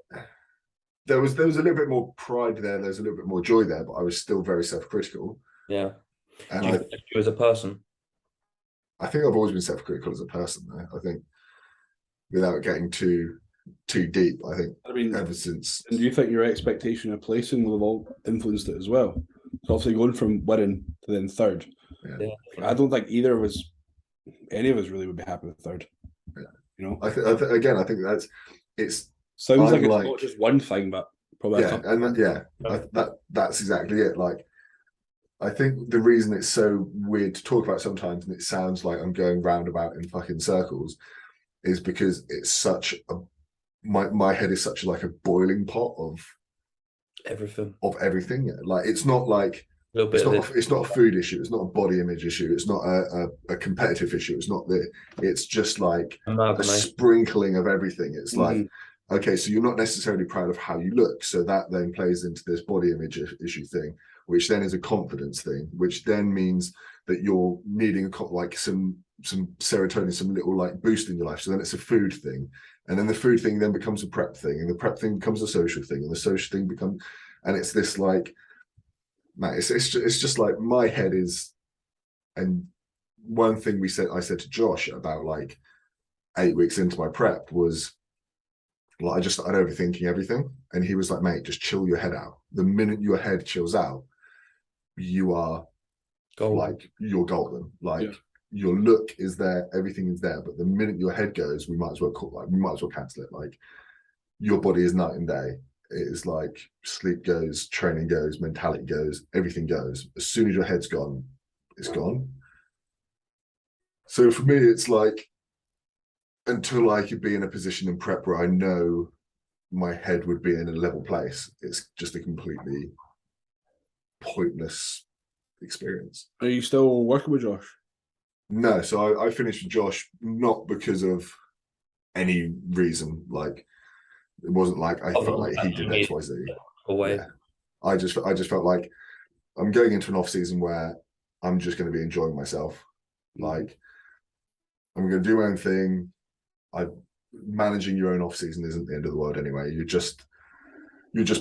There was a little bit more pride there. There's a little bit more joy there, but I was still very self-critical. Yeah. And Do you think you as a person? I think I've always been self-critical as a person. Though. I think without getting too deep, I think ever since. And do you think your expectation of placing will have all influenced it as well? So obviously going from winning to then third. Yeah. I don't think either of us, any of us, really would be happy with third. Yeah. You know. I think that's it's. Sounds like it's not just one thing, but probably that's exactly it. Like, I think the reason it's so weird to talk about sometimes, and it sounds like I'm going roundabout in fucking circles, is because it's such a my head is such like a boiling pot of everything. Like, it's not like it's not a food issue. It's not a body image issue. It's not a competitive issue. It's just like a sprinkling of everything. It's like, okay, so you're not necessarily proud of how you look. So that then plays into this body image issue thing, which then is a confidence thing, which then means that you're needing like some serotonin, some little like boost in your life. So then it's a food thing. And then the food thing then becomes a prep thing. And the prep thing becomes a social thing. And the social thing becomes, and it's this like, man, it's just like my head is. And one thing I said to Josh about like 8 weeks into my prep was, like, I just started overthinking everything. And he was like, mate, just chill your head out. The minute your head chills out, you are golden. Like, you're golden. Like, your look is there, everything is there. But the minute your head goes, we might as well cancel it. Like, your body is night and day. It is like sleep goes, training goes, mentality goes, everything goes. As soon as your head's gone, it's gone. So for me, it's like, until I could be in a position in prep where I know my head would be in a level place, it's just a completely pointless experience. Are you still working with Josh? No, so I finished with Josh not because of any reason. Like, it wasn't like I felt like he did X, Y, Z. Yeah. I just felt like I'm going into an off season where I'm just going to be enjoying myself. Like, I'm going to do my own thing. Managing your own off season isn't the end of the world anyway. You're just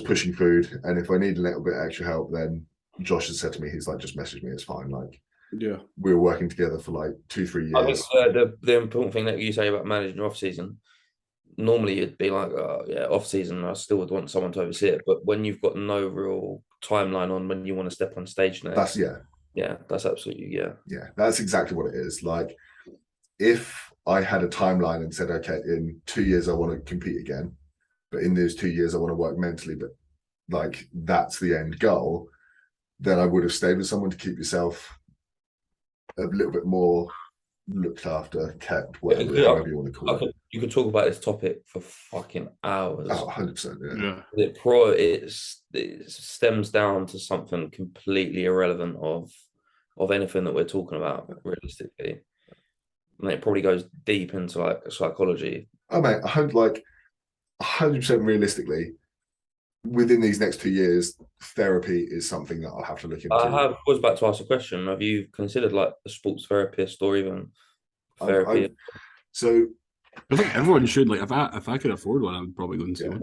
pushing food, and if I need a little bit extra help, then Josh has said to me, he's like, just message me, it's fine. Like, yeah, we were working together for like 2-3 years. I think the important thing that you say about managing your off season, normally you'd be like, oh yeah, off season, I still would want someone to oversee it. But when you've got no real timeline on when you want to step on stage next, that's absolutely that's exactly what it is. Like, if I had a timeline and said, okay, in 2 years I want to compete again, but in those 2 years I want to work mentally, but like that's the end goal, then I would have stayed with someone to keep yourself a little bit more looked after, kept, whatever you want to call it. You could talk about this topic for fucking hours. Oh, 100%, yeah. It stems down to something completely irrelevant of anything that we're talking about, realistically. And it probably goes deep into like psychology. Oh mate, 100% realistically, within these next 2 years, therapy is something that I'll have to look into. I was about to ask a question. Have you considered like a sports therapist or even therapy? So I think everyone should. Like, if I could afford one, I would probably go and see one.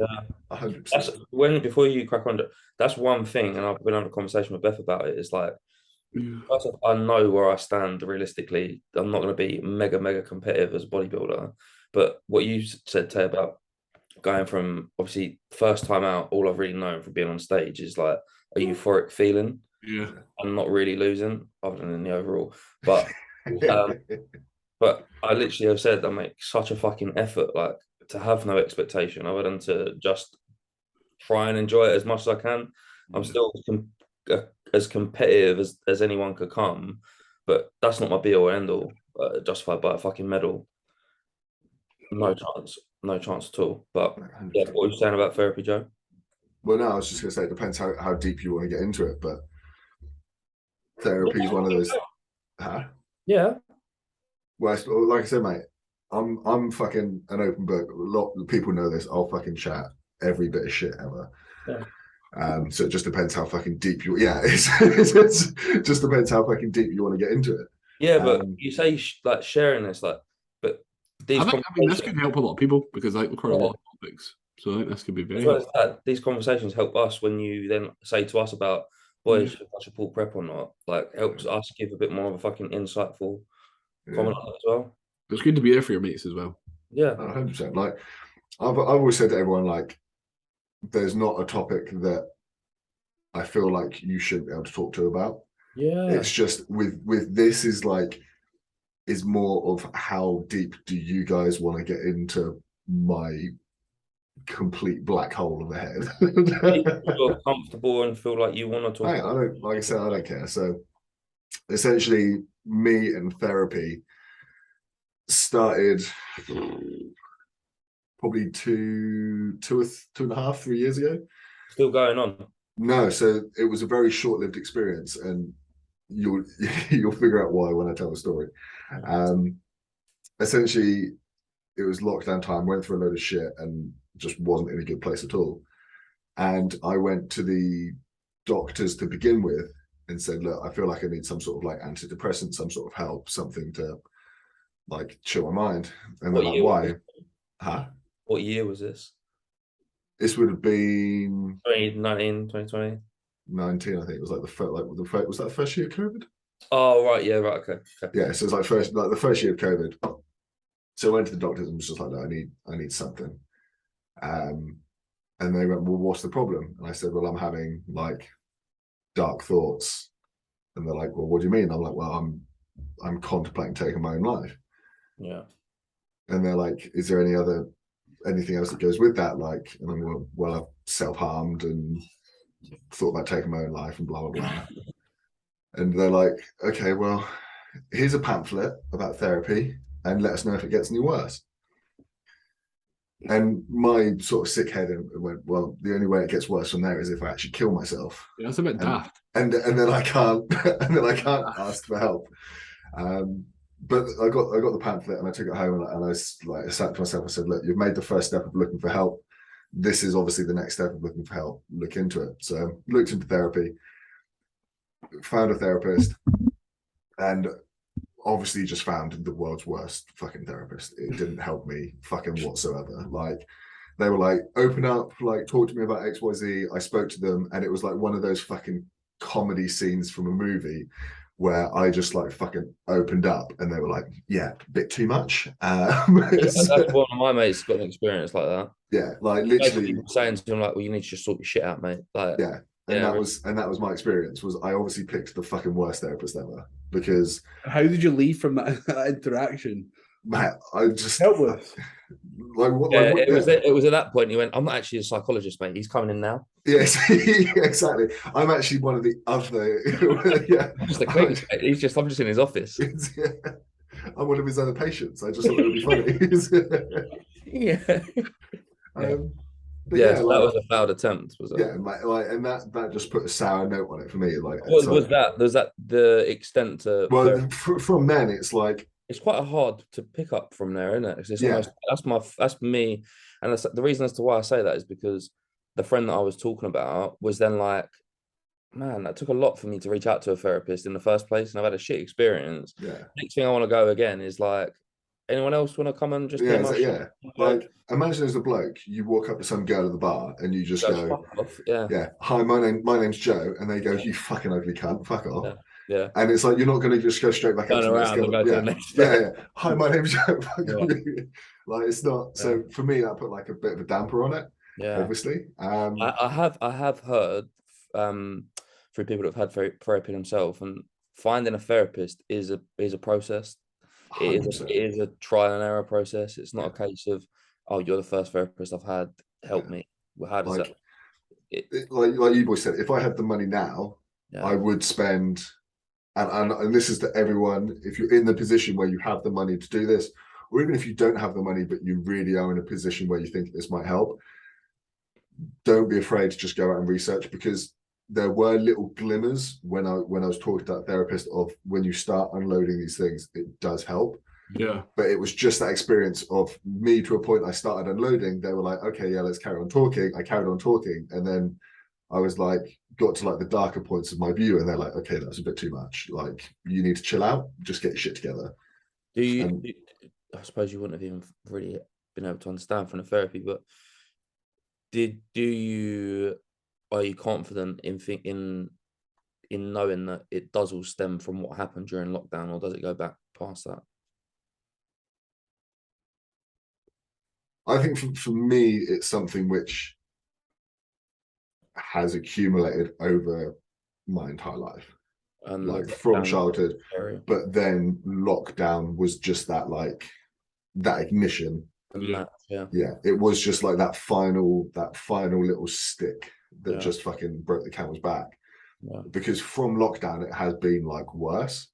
100%. Before you crack on, that's one thing, and I've been having a conversation with Beth about it. It's like, first off, I know where I stand realistically. I'm not going to be mega competitive as a bodybuilder. But what you said, Tay, about going from obviously first time out, all I've really known from being on stage is like a euphoric feeling. Yeah, I'm not really losing, other than in the overall. But but I literally have said I make such a fucking effort, like, to have no expectation other than to just try and enjoy it as much as I can. I'm still as competitive as anyone could come, but that's not my be all and end all. Justified by a fucking medal, no chance at all. But yeah, what were you saying about therapy, Joe? Well, no, I was just going to say it depends how deep you want to get into it, but therapy is one of those. Yeah. Well, like I said, mate, I'm fucking an open book. A lot of people know this. I'll fucking chat every bit of shit ever. Yeah. So it just depends how fucking deep you. Yeah, it's just depends how fucking deep you want to get into it. Yeah, but you say like sharing this, like, but these I mean, this could help a lot of people because we cover a lot of topics. So I think this could be very helpful. That, these conversations help us when you then say to us about boys should I support prep or not. Like, helps us give a bit more of a fucking insightful comment on it as well. It's good to be there for your mates as well. Yeah, 100%. Like I've always said to everyone, like, there's not a topic that I feel like you shouldn't be able to talk to about. Yeah, it's just with this is more of how deep do you guys want to get into my complete black hole of a head. you feel comfortable and feel like you want to talk. I don't, like I said, I don't care. So essentially, me and therapy started probably two and a half, 3 years ago. Still going on? No, so it was a very short-lived experience, and you'll figure out why when I tell the story. Essentially, it was lockdown time, went through a load of shit and just wasn't in a good place at all. And I went to the doctors to begin with and said, look, I feel like I need some sort of like antidepressant, some sort of help, something to like chill my mind. And they're like, why? Huh? What year was this? This would have been 2019, 2020. 19, I think. It was like was that the first year of COVID? Oh, right, yeah, right, okay. Yeah, so it's like the first year of COVID. So I went to the doctors and was just like, no, I need something. And they went, well, what's the problem? And I said, well, I'm having like dark thoughts. And they're like, well, what do you mean? I'm like, well, I'm contemplating taking my own life. Yeah. And they're like, is there anything else that goes with that? Like, and I'm like, well, I've self-harmed and thought about taking my own life and blah, blah, blah. And they're like, okay, well, here's a pamphlet about therapy and let us know if it gets any worse. And my sort of sick head went, well, the only way it gets worse from there is if I actually kill myself. Yeah, that's a bit daft. And then I can't ask for help. But I got the pamphlet and I took it home and I sat to myself and said, look, you've made the first step of looking for help. This is obviously the next step of looking for help. Look into it. So looked into therapy, found a therapist, and obviously just found the world's worst fucking therapist. It didn't help me fucking whatsoever. Like, they were like, open up, like, talk to me about XYZ. I spoke to them and it was like one of those fucking comedy scenes from a movie where I just like fucking opened up and they were like, yeah, a bit too much. That's one of my mates got an experience like that. Yeah, like literally saying to him like, well, you need to just sort your shit out, mate. Like, yeah. And that was my experience. Was I obviously picked the fucking worst therapist ever because how did you leave from that interaction? Matt, I just helpless. Like what? Yeah, it was at that point he went, I'm not actually a psychologist, mate. He's coming in now. Yes, exactly. I'm actually one of the other. Yeah, I'm just the cleanest, mate. I'm just in his office. Yeah. I'm one of his other patients. I just thought it would be funny. Yeah. Yeah, so that was a failed attempt, was it? Yeah, and that just put a sour note on it for me. Like, was that the extent to? Well, from then it's like it's quite hard to pick up from there, isn't it? It's almost, that's me, and the reason as to why I say that is because the friend that I was talking about was then like, man, that took a lot for me to reach out to a therapist in the first place, and I've had a shit experience. Yeah. Next thing I want to go again is like, anyone else want to come and just like imagine as a bloke you walk up to some girl at the bar and you just go hi, my name's Joe, and they go, you fucking ugly cunt, fuck off. Yeah. And it's like, you're not going to just go straight back up to the next girl. Hi, my name's Joe. Like, it's not. So for me that put like a bit of a damper on it. Obviously. I have heard through people that have had therapy themselves, and finding a therapist is a process. It is a trial and error process. It's not a case of, oh, you're the first therapist I've had, help me. Well, how does like you boys said, if I had the money now, I would spend, and this is to everyone, if you're in the position where you have the money to do this, or even if you don't have the money but you really are in a position where you think this might help, don't be afraid to just go out and research, because there were little glimmers when I was talking to that therapist of when you start unloading these things, it does help. Yeah. But it was just that experience of me to a point I started unloading. They were like, okay, yeah, let's carry on talking. I carried on talking. And then I was like, got to like the darker points of my view. And they're like, okay, that's a bit too much. Like, you need to chill out, just get your shit together. I suppose you wouldn't have even really been able to understand from the therapy, but are you confident in knowing that it does all stem from what happened during lockdown, or does it go back past that? I think for me, it's something which has accumulated over my entire life, And like from childhood. But then lockdown was just that, like that ignition. Yeah, it was just like that final little stick that just fucking broke the camel's back. Yeah. Because from lockdown, it has been like worse,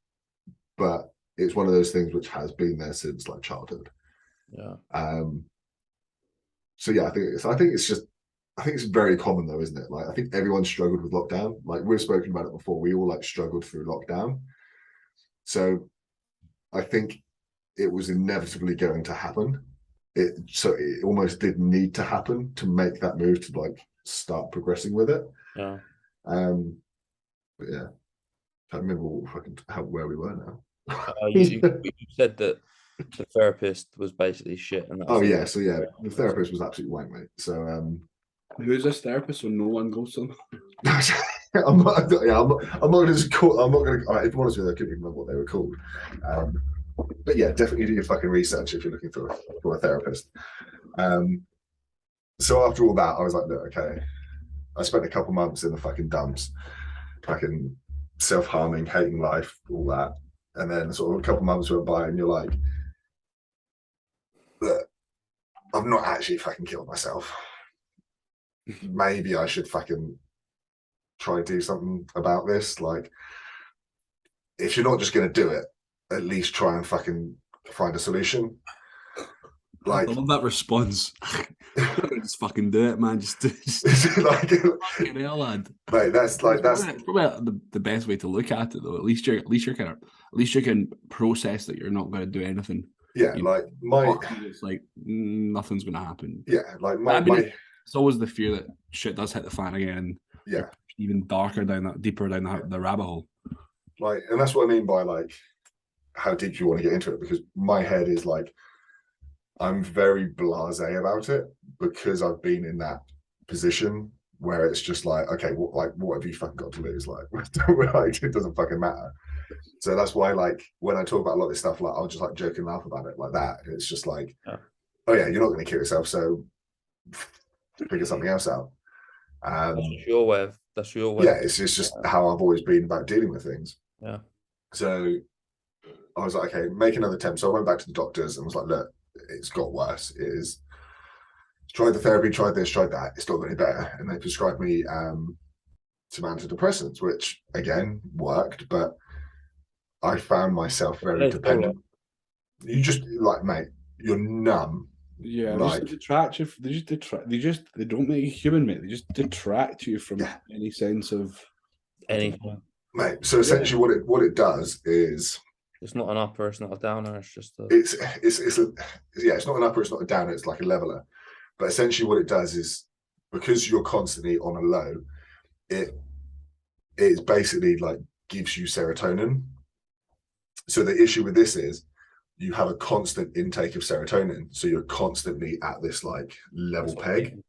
but it's one of those things which has been there since like childhood. Yeah. So yeah, I think it's very common though, isn't it? Like I think everyone struggled with lockdown. Like we've spoken about it before. We all like struggled through lockdown. So I think it was inevitably going to happen. It almost did need to happen to make that move to like start progressing with it. Yeah. But yeah, can't remember where we were now. You said that the therapist was basically shit. And the therapist was absolutely wank, mate. So who is this therapist? So no one goes to them. I'm not going to just call. I'm not going to. If I'm honest with you, I couldn't even remember what they were called. But yeah, definitely do your fucking research if you're looking for a therapist. So after all that, I was like, look, okay. I spent a couple months in the fucking dumps, fucking self-harming, hating life, all that. And then sort of a couple months went by and you're like, look, I've not actually fucking killed myself. Maybe I should fucking try and do something about this. Like, if you're not just going to do it, at least try and fucking find a solution. Like, I love that response. Just fucking do it, man. Just like, fucking hell, lad. Mate, that's probably the best way to look at it, though. At least you can process that you're not going to do anything. Yeah, like it's like nothing's going to happen. Yeah, like it's always the fear that shit does hit the fan again. Yeah, even deeper down the rabbit hole. Like, and that's what I mean by like how deep you want to get into it, because my head is like, I'm very blasé about it because I've been in that position where it's just like, okay, what have you fucking got to lose? Like, it doesn't fucking matter. So that's why, like, when I talk about a lot of this stuff, like, I'll just like joke and laugh about it like that. It's just like, oh yeah, you're not going to kill yourself, so figure something else out. That's your way. Yeah, it's just how I've always been about dealing with things. Yeah. So I was like, okay, make another attempt. So I went back to the doctors and was like, look, it's got worse. It is. Tried the therapy, tried this, tried that. It's not got any better. And they prescribed me some antidepressants, which again worked, but I found myself very dependent. You just like, mate, you're numb. Yeah, like, they detract you. They don't make you human, mate. They just detract you from any sense of anything, mate. So essentially, what it does is, it's not an upper, it's not a downer. It's just it's not an upper, it's not a downer. It's like a leveler. But essentially, what it does is, because you're constantly on a low, it's basically like gives you serotonin. So the issue with this is, you have a constant intake of serotonin, so you're constantly at this like level peg.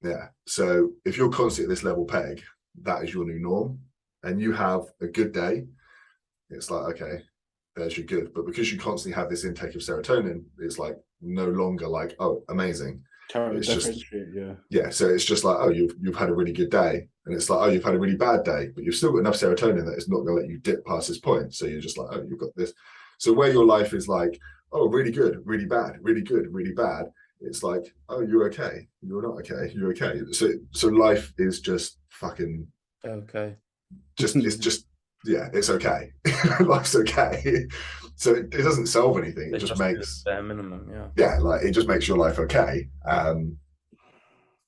Yeah. So if you're constantly at this level peg, that is your new norm. And you have a good day, it's like, okay, there's your good. But because you constantly have this intake of serotonin, it's like no longer like, oh, amazing. It's just, yeah. So it's just like, oh, you've had a really good day, and it's like, oh, you've had a really bad day, but you've still got enough serotonin that it's not going to let you dip past this point. So you're just like, oh, you've got this. So where your life is like, oh, really good, really bad, really good, really bad, it's like, oh, you're okay. You're not okay. You're okay. So life is just fucking okay. It's okay. Life's okay. So it doesn't solve anything. It just makes bare minimum. Yeah. Yeah, like it just makes your life okay.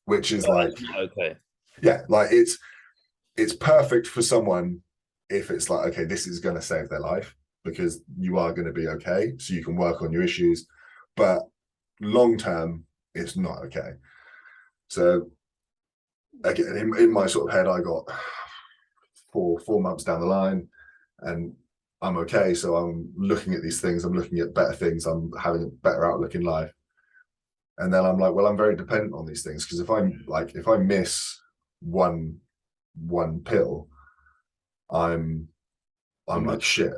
Which is like okay. Yeah, like it's perfect for someone if it's like, okay, this is going to save their life, because you are going to be okay. So you can work on your issues, but long term, it's not okay. So again, in my sort of head, I got 4 months down the line, and I'm okay. So I'm looking at these things. I'm looking at better things. I'm having a better outlook in life. And then I'm like, well, I'm very dependent on these things, because if I miss one pill, I'm like shit.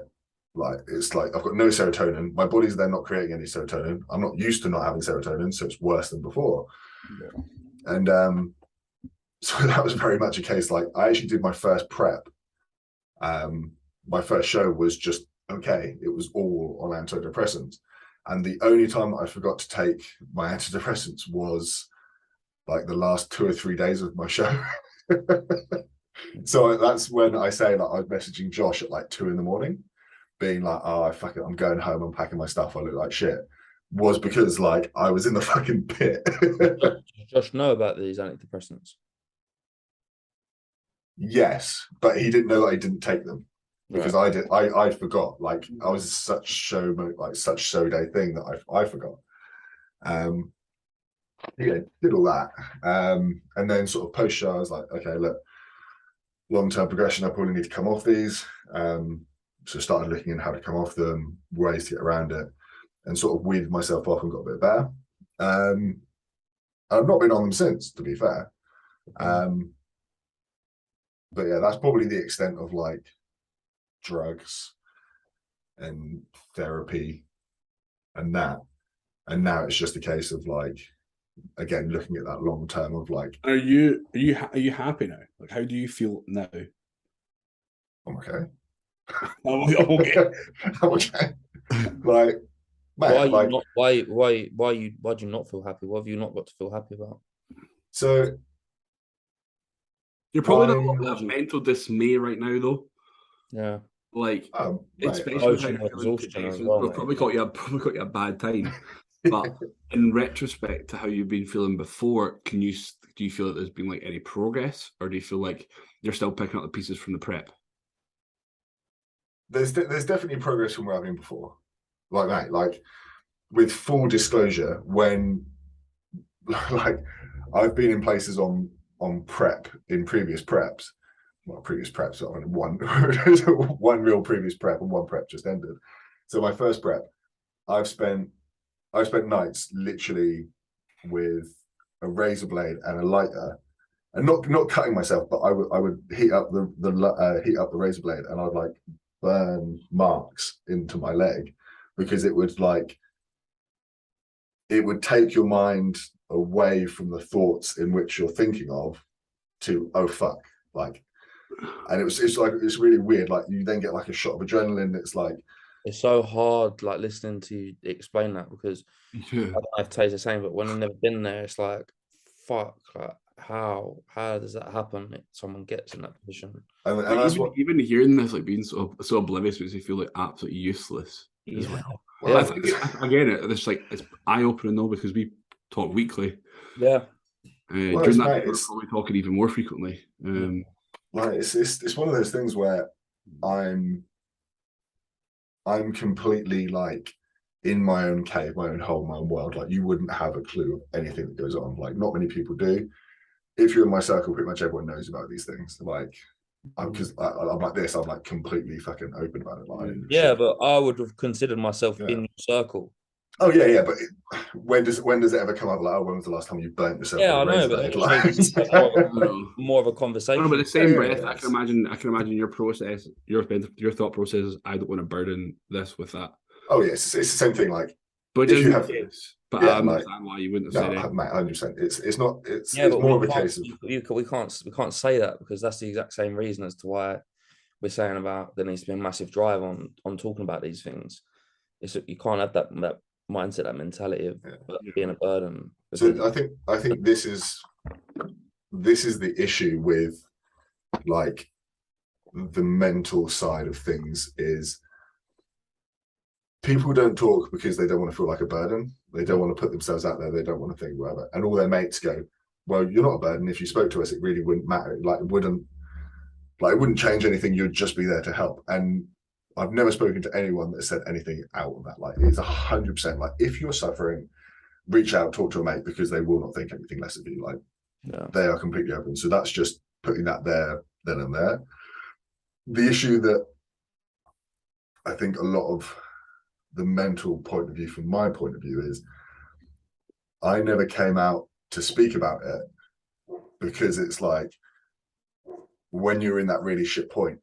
Like, it's like I've got no serotonin. My body's then not creating any serotonin. I'm not used to not having serotonin, so it's worse than before. Yeah. And so that was very much a case. Like, I actually did my first prep. My first show was just okay. It was all on antidepressants. And the only time that I forgot to take my antidepressants was like the last 2 or 3 days of my show. So that's when I say, like, I was messaging Josh at like 2 a.m, being like, oh, fuck it, I'm going home, I'm packing my stuff, I look like shit. Was because like I was in the fucking pit. Does Josh know about these antidepressants? Yes, but he didn't know that I didn't take them. Because right. I forgot. Like, I was such show day thing that I forgot. Yeah, did all that. And then sort of post show, I was like, okay, look, long-term progression, I probably need to come off these. So started looking at how to come off them, ways to get around it, and sort of weeded myself off and got a bit better. I've not been on them since, to be fair. But yeah, that's probably the extent of like drugs and therapy and that. And now it's just a case of like, again, looking at that long term of like, are you happy now? Like, how do you feel now? I'm okay. I'm okay. I'm okay. Like, man, why do you not feel happy? What have you not got to feel happy about? So you're probably not a lot of mental dismay right now, though. Yeah. Like, especially with how you're feeling today, so we've probably got you a bad time. But in retrospect to how you've been feeling before, do you feel that there's been like any progress, or do you feel like you're still picking up the pieces from the prep? There's definitely progress from where I've been before. Like that, like, with full disclosure, when like I've been in places on prep in previous preps. Well, previous preps, one real previous prep and one prep just ended. So my first prep, I've spent nights literally with a razor blade and a lighter, and not cutting myself, but I would heat up the razor blade, and I'd like burn marks into my leg, because it would take your mind away from the thoughts in which you're thinking of to, oh fuck, like. And it's really weird. Like, you then get like a shot of adrenaline. It's like, it's so hard, like, listening to you explain that, because I don't know if Tay's the same, but when I've never been there, it's like, fuck, like, how does that happen? Someone gets in that position, and like, that's even hearing this, like, being so oblivious makes you feel like absolutely useless as well. Well, I think again, it's like, it's eye opening though, because we talk weekly. Yeah. During that, we're probably talking even more frequently. Like, it's one of those things where I'm completely like in my own cave, my own hole, my own world. Like, you wouldn't have a clue of anything that goes on. Like, not many people do. If you're in my circle, pretty much everyone knows about these things. Like, because I'm like this, I'm like completely fucking open about it. Like, yeah, but I would have considered myself in your circle. Oh yeah, but when does it ever come up like, oh, when was the last time you burnt yourself? Yeah, I know, but more of a conversation. No, but the same breath, I can imagine your process, your thought process is, I don't want to burden this with that. Oh yes, it's the same thing. Like, but if you have this, but I understand why you wouldn't have said it. Mate, 100%. It's more of a case of we can't say that, because that's the exact same reason as to why we're saying about there needs to be a massive drive on talking about these things. You can't have that mindset, that mentality of being a burden. So I think this is the issue with like the mental side of things, is people don't talk because they don't want to feel like a burden. They don't want to put themselves out there. They don't want to think whatever. And all their mates go, well, you're not a burden. If you spoke to us, it really wouldn't matter. Like, it wouldn't change anything. You'd just be there to help. And I've never spoken to anyone that said anything out of that. Like, it's 100% like, if you're suffering, reach out, talk to a mate, because they will not think anything less of you. Like, they are completely open. So that's just putting that there, then and there. The issue that I think a lot of the mental point of view, from my point of view, is I never came out to speak about it because it's like, when you're in that really shit point,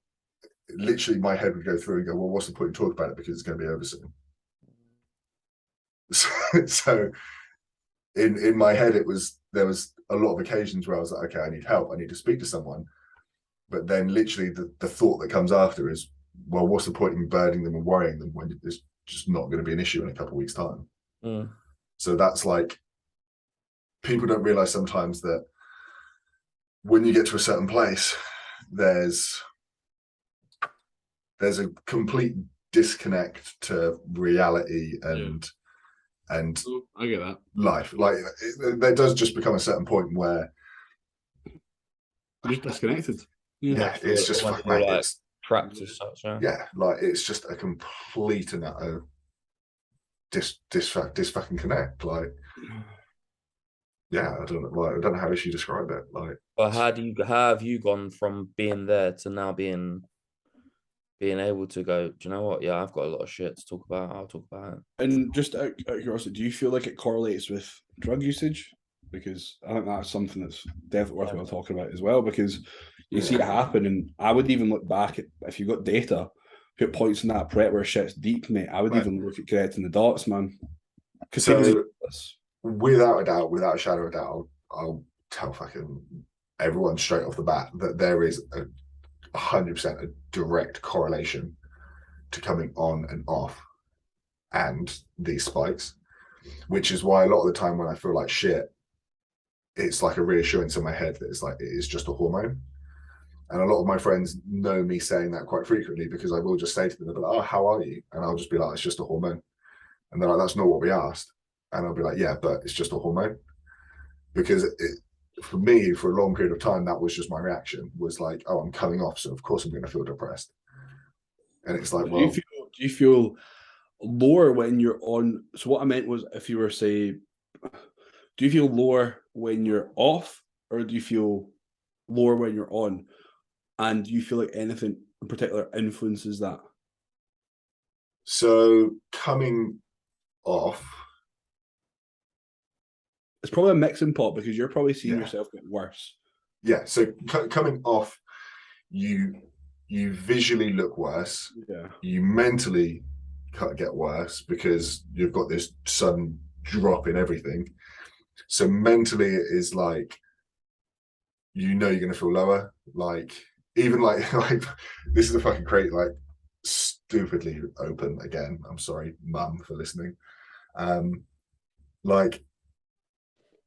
literally my head would go through and go, well, what's the point in talking about it, because it's going to be over soon. So in my head, there was a lot of occasions where I was like, okay, I need help, I need to speak to someone. But then literally the thought that comes after is, well, what's the point in burdening them and worrying them when it's just not going to be an issue in a couple of weeks' time? So that's like, people don't realize sometimes that when you get to a certain place, there's a complete disconnect to reality and I get that. life. Like, there does just become a certain point where you're just disconnected. It's just like trapped as such. Like, it's just a complete and utter dis fucking connect. Like, I don't know how else you describe it. Like, but how have you gone from being there to now being able to go, do you know what? Yeah, I've got a lot of shit to talk about. I'll talk about it. And just out of curiosity, do you feel like it correlates with drug usage? Because I think that's something that's definitely worthwhile talking about as well, because you see it happen. And I would even look back at, if you've got data, put points in that prep where shit's deep, mate, I would even look at connecting the dots, man. So, without a doubt, without a shadow of a doubt, I'll tell fucking everyone straight off the bat that there is 100% a direct correlation to coming on and off and these spikes, which is why a lot of the time when I feel like shit, it's like a reassurance in my head that it's like, it is just a hormone. And a lot of my friends know me saying that quite frequently, because I will just say to them, like, oh, how are you? And I'll just be like, it's just a hormone. And they're like, that's not what we asked. And I'll be like, yeah, but it's just a hormone. Because for me, for a long period of time, that was just my reaction, was like, oh, I'm coming off, so of course I'm going to feel depressed. And it's like, well, do you feel lower when you're on? So what I meant was, if you were, say, do you feel lower when you're off, or do you feel lower when you're on? And do you feel like anything in particular influences that? So coming off, it's probably a mixing pot, because you're probably seeing yourself get worse. Yeah. So coming off, you visually look worse. Yeah. You mentally get worse, because you've got this sudden drop in everything. So mentally, it is like, you're going to feel lower. Like, even like this is a fucking crazy, like, stupidly open again. I'm sorry, mum, for listening. Like,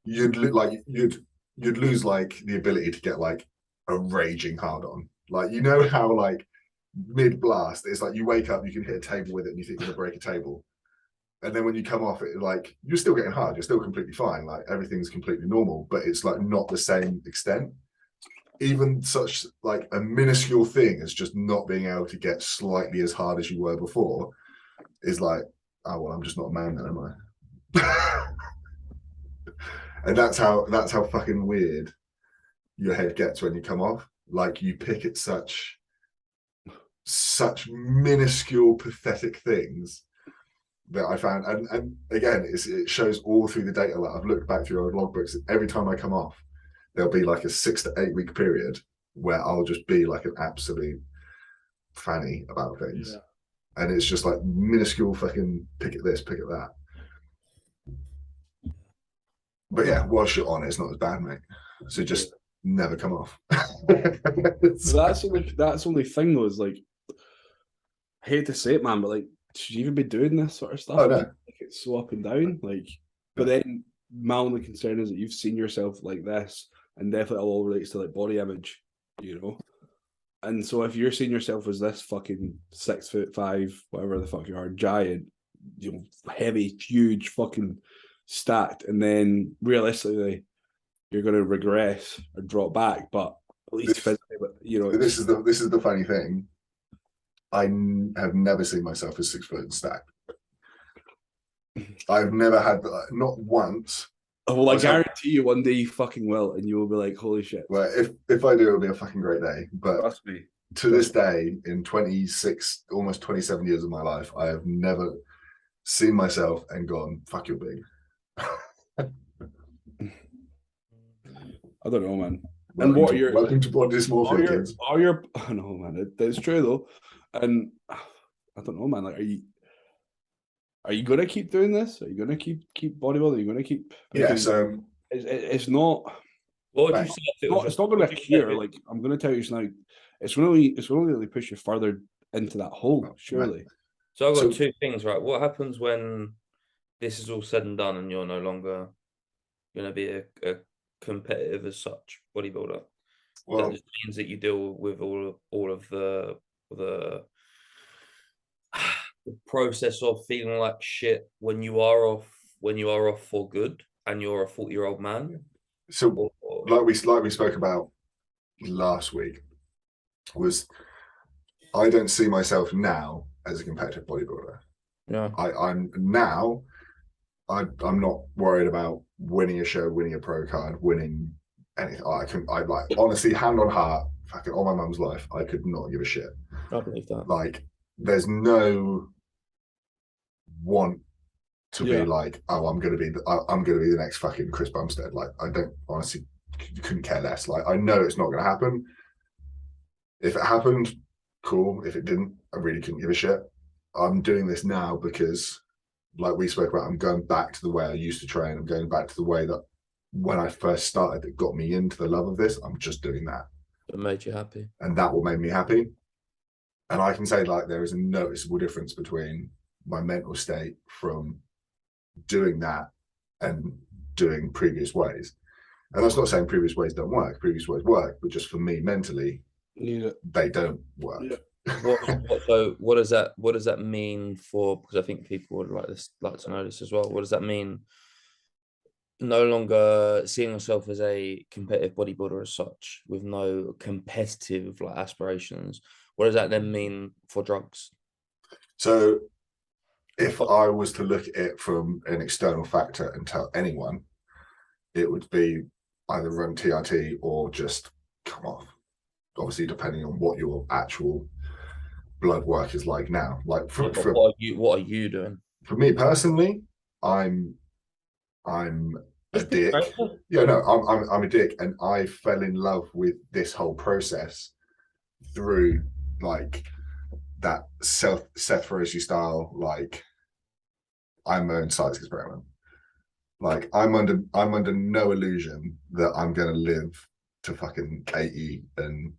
you'd lose like the ability to get like a raging hard on. Like, you know how like mid blast, it's like you wake up, you can hit a table with it, and you think you're gonna break a table. And then when you come off it, like, you're still getting hard, you're still completely fine, like everything's completely normal, but it's like not the same extent. Even such like a minuscule thing as just not being able to get slightly as hard as you were before is like, oh well, I'm just not a man then, am I? And that's how fucking weird your head gets when you come off. Like, you pick at such minuscule, pathetic things that I found, and again, it shows all through the data that I've looked back through old logbooks. Every time I come off, there'll be like a 6 to 8 week period where I'll just be like an absolute fanny about things. And it's just like minuscule fucking pick at this, pick at that. But yeah, whilst you're on, it's not as bad, mate. So just never come off. So that's the only thing though, is like, I hate to say it, man, but like, should you even be doing this sort of stuff? Oh no. Like, it's so up and down. Like, but then my only concern is that you've seen yourself like this, and definitely it all relates to like body image, you know. And so if you're seeing yourself as this fucking 6'5", whatever the fuck you are, giant, you know, heavy, huge, fucking stacked, and then realistically you're going to regress or drop back, but at least physically, you know. This is the funny thing. have never seen myself as 6 foot and stacked. I've never had, not once. Well, I guarantee you one day you fucking will, and you will be like, holy shit. Well, if I do, it'll be a fucking great day. But Trust me. To this day, in 26, almost 27 years of my life, I have never seen myself and gone, fuck, you're big. I don't know, man. Welcome to Body Small Fit, kids. I know, man. It's true though, and I don't know, man. Like, are you gonna keep doing this? Are you gonna keep bodybuilding? Are you gonna keep? Yeah. It's not. What would you say? It's not gonna be a cure. Like, I'm gonna tell you now. It's gonna really push you further into that hole. Surely. Right. So I've got two things, right? What happens when this is all said and done, and you're no longer gonna be a competitive as such bodybuilder? Well, that just means that you deal with all of the process of feeling like shit when you are off for good and you're a 40-year-old man. So like we spoke about last week, was I don't see myself now as a competitive bodybuilder. Yeah. I'm now I'm not worried about winning a show, winning a pro card, winning anything. I like, honestly, hand on heart, fucking all my mum's life, I could not give a shit. I believe that. Like, there's no want to be like, oh, I'm gonna be the next fucking Chris Bumstead. Like, I don't honestly couldn't care less. Like, I know it's not gonna happen. If it happened, cool. If it didn't, I really couldn't give a shit. I'm doing this now because, like we spoke about, I'm going back to the way I used to train. I'm going back to the way that when I first started, that got me into the love of this. I'm just doing that. It made you happy. And that will make me happy. And I can say, like, there is a noticeable difference between my mental state from doing that and doing previous ways. And that's not saying previous ways don't work. Previous ways work, but just for me mentally, they don't work. Yeah. So what does that mean for? Because I think people would like to know this as well. What does that mean? No longer seeing yourself as a competitive bodybuilder as such, with no competitive aspirations. What does that then mean for drugs? So, if I was to look at it from an external factor and tell anyone, it would be either run TRT or just come off. Obviously, depending on what your actual blood work is like now. Like, what are you doing? For me personally, I'm a dick. Yeah, no, I'm a dick, and I fell in love with this whole process through like that Seth Ferozzi style. Like, I'm my own science experiment. Like, I'm under no illusion that I'm gonna live to fucking 80 and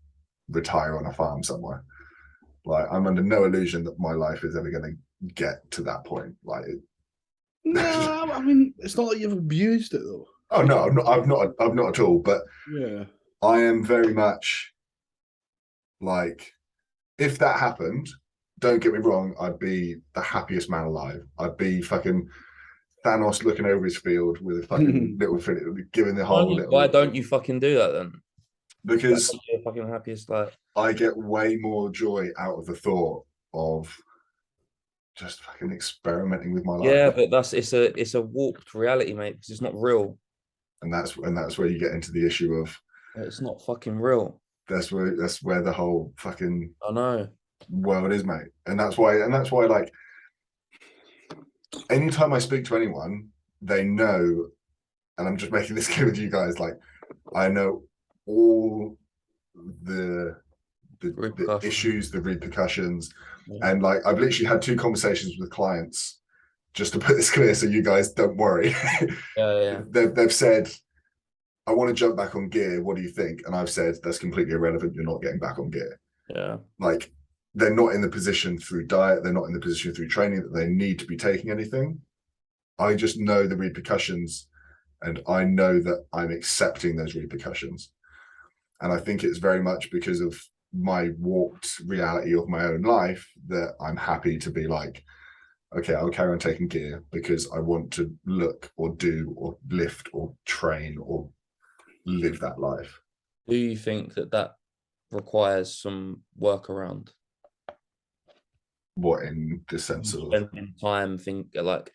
retire on a farm somewhere. Like, I'm under no illusion that my life is ever gonna get to that point. Like, no, I mean, it's not like you've abused it though. Oh no, I've not at all. But yeah, I am very much like, if that happened, don't get me wrong, I'd be the happiest man alive. I'd be fucking Thanos looking over his field with a fucking little giving the whole little. Why don't you fucking do that then? Because you're fucking happiest life. I get way more joy out of the thought of just fucking experimenting with my life. Yeah, but it's a warped reality, mate, because it's not real. And that's where you get into the issue of it's not fucking real. That's where the whole fucking world is, mate. And that's why like, anytime I speak to anyone, they know, and I'm just making this clear with you guys, like, I know all the issues, the repercussions, and like, I've literally had 2 conversations with clients, just to put this clear, so you guys don't worry. Yeah. They've said, I want to jump back on gear. What do you think? And I've said, that's completely irrelevant. You're not getting back on gear. Yeah. Like, they're not in the position through diet. They're not in the position through training that they need to be taking anything. I just know the repercussions, and I know that I'm accepting those repercussions. And I think it's very much because of my warped reality of my own life that I'm happy to be like, okay, I'll carry on taking gear because I want to look or do or lift or train or live that life. Do you think that requires some workaround? What in the sense of spending time like,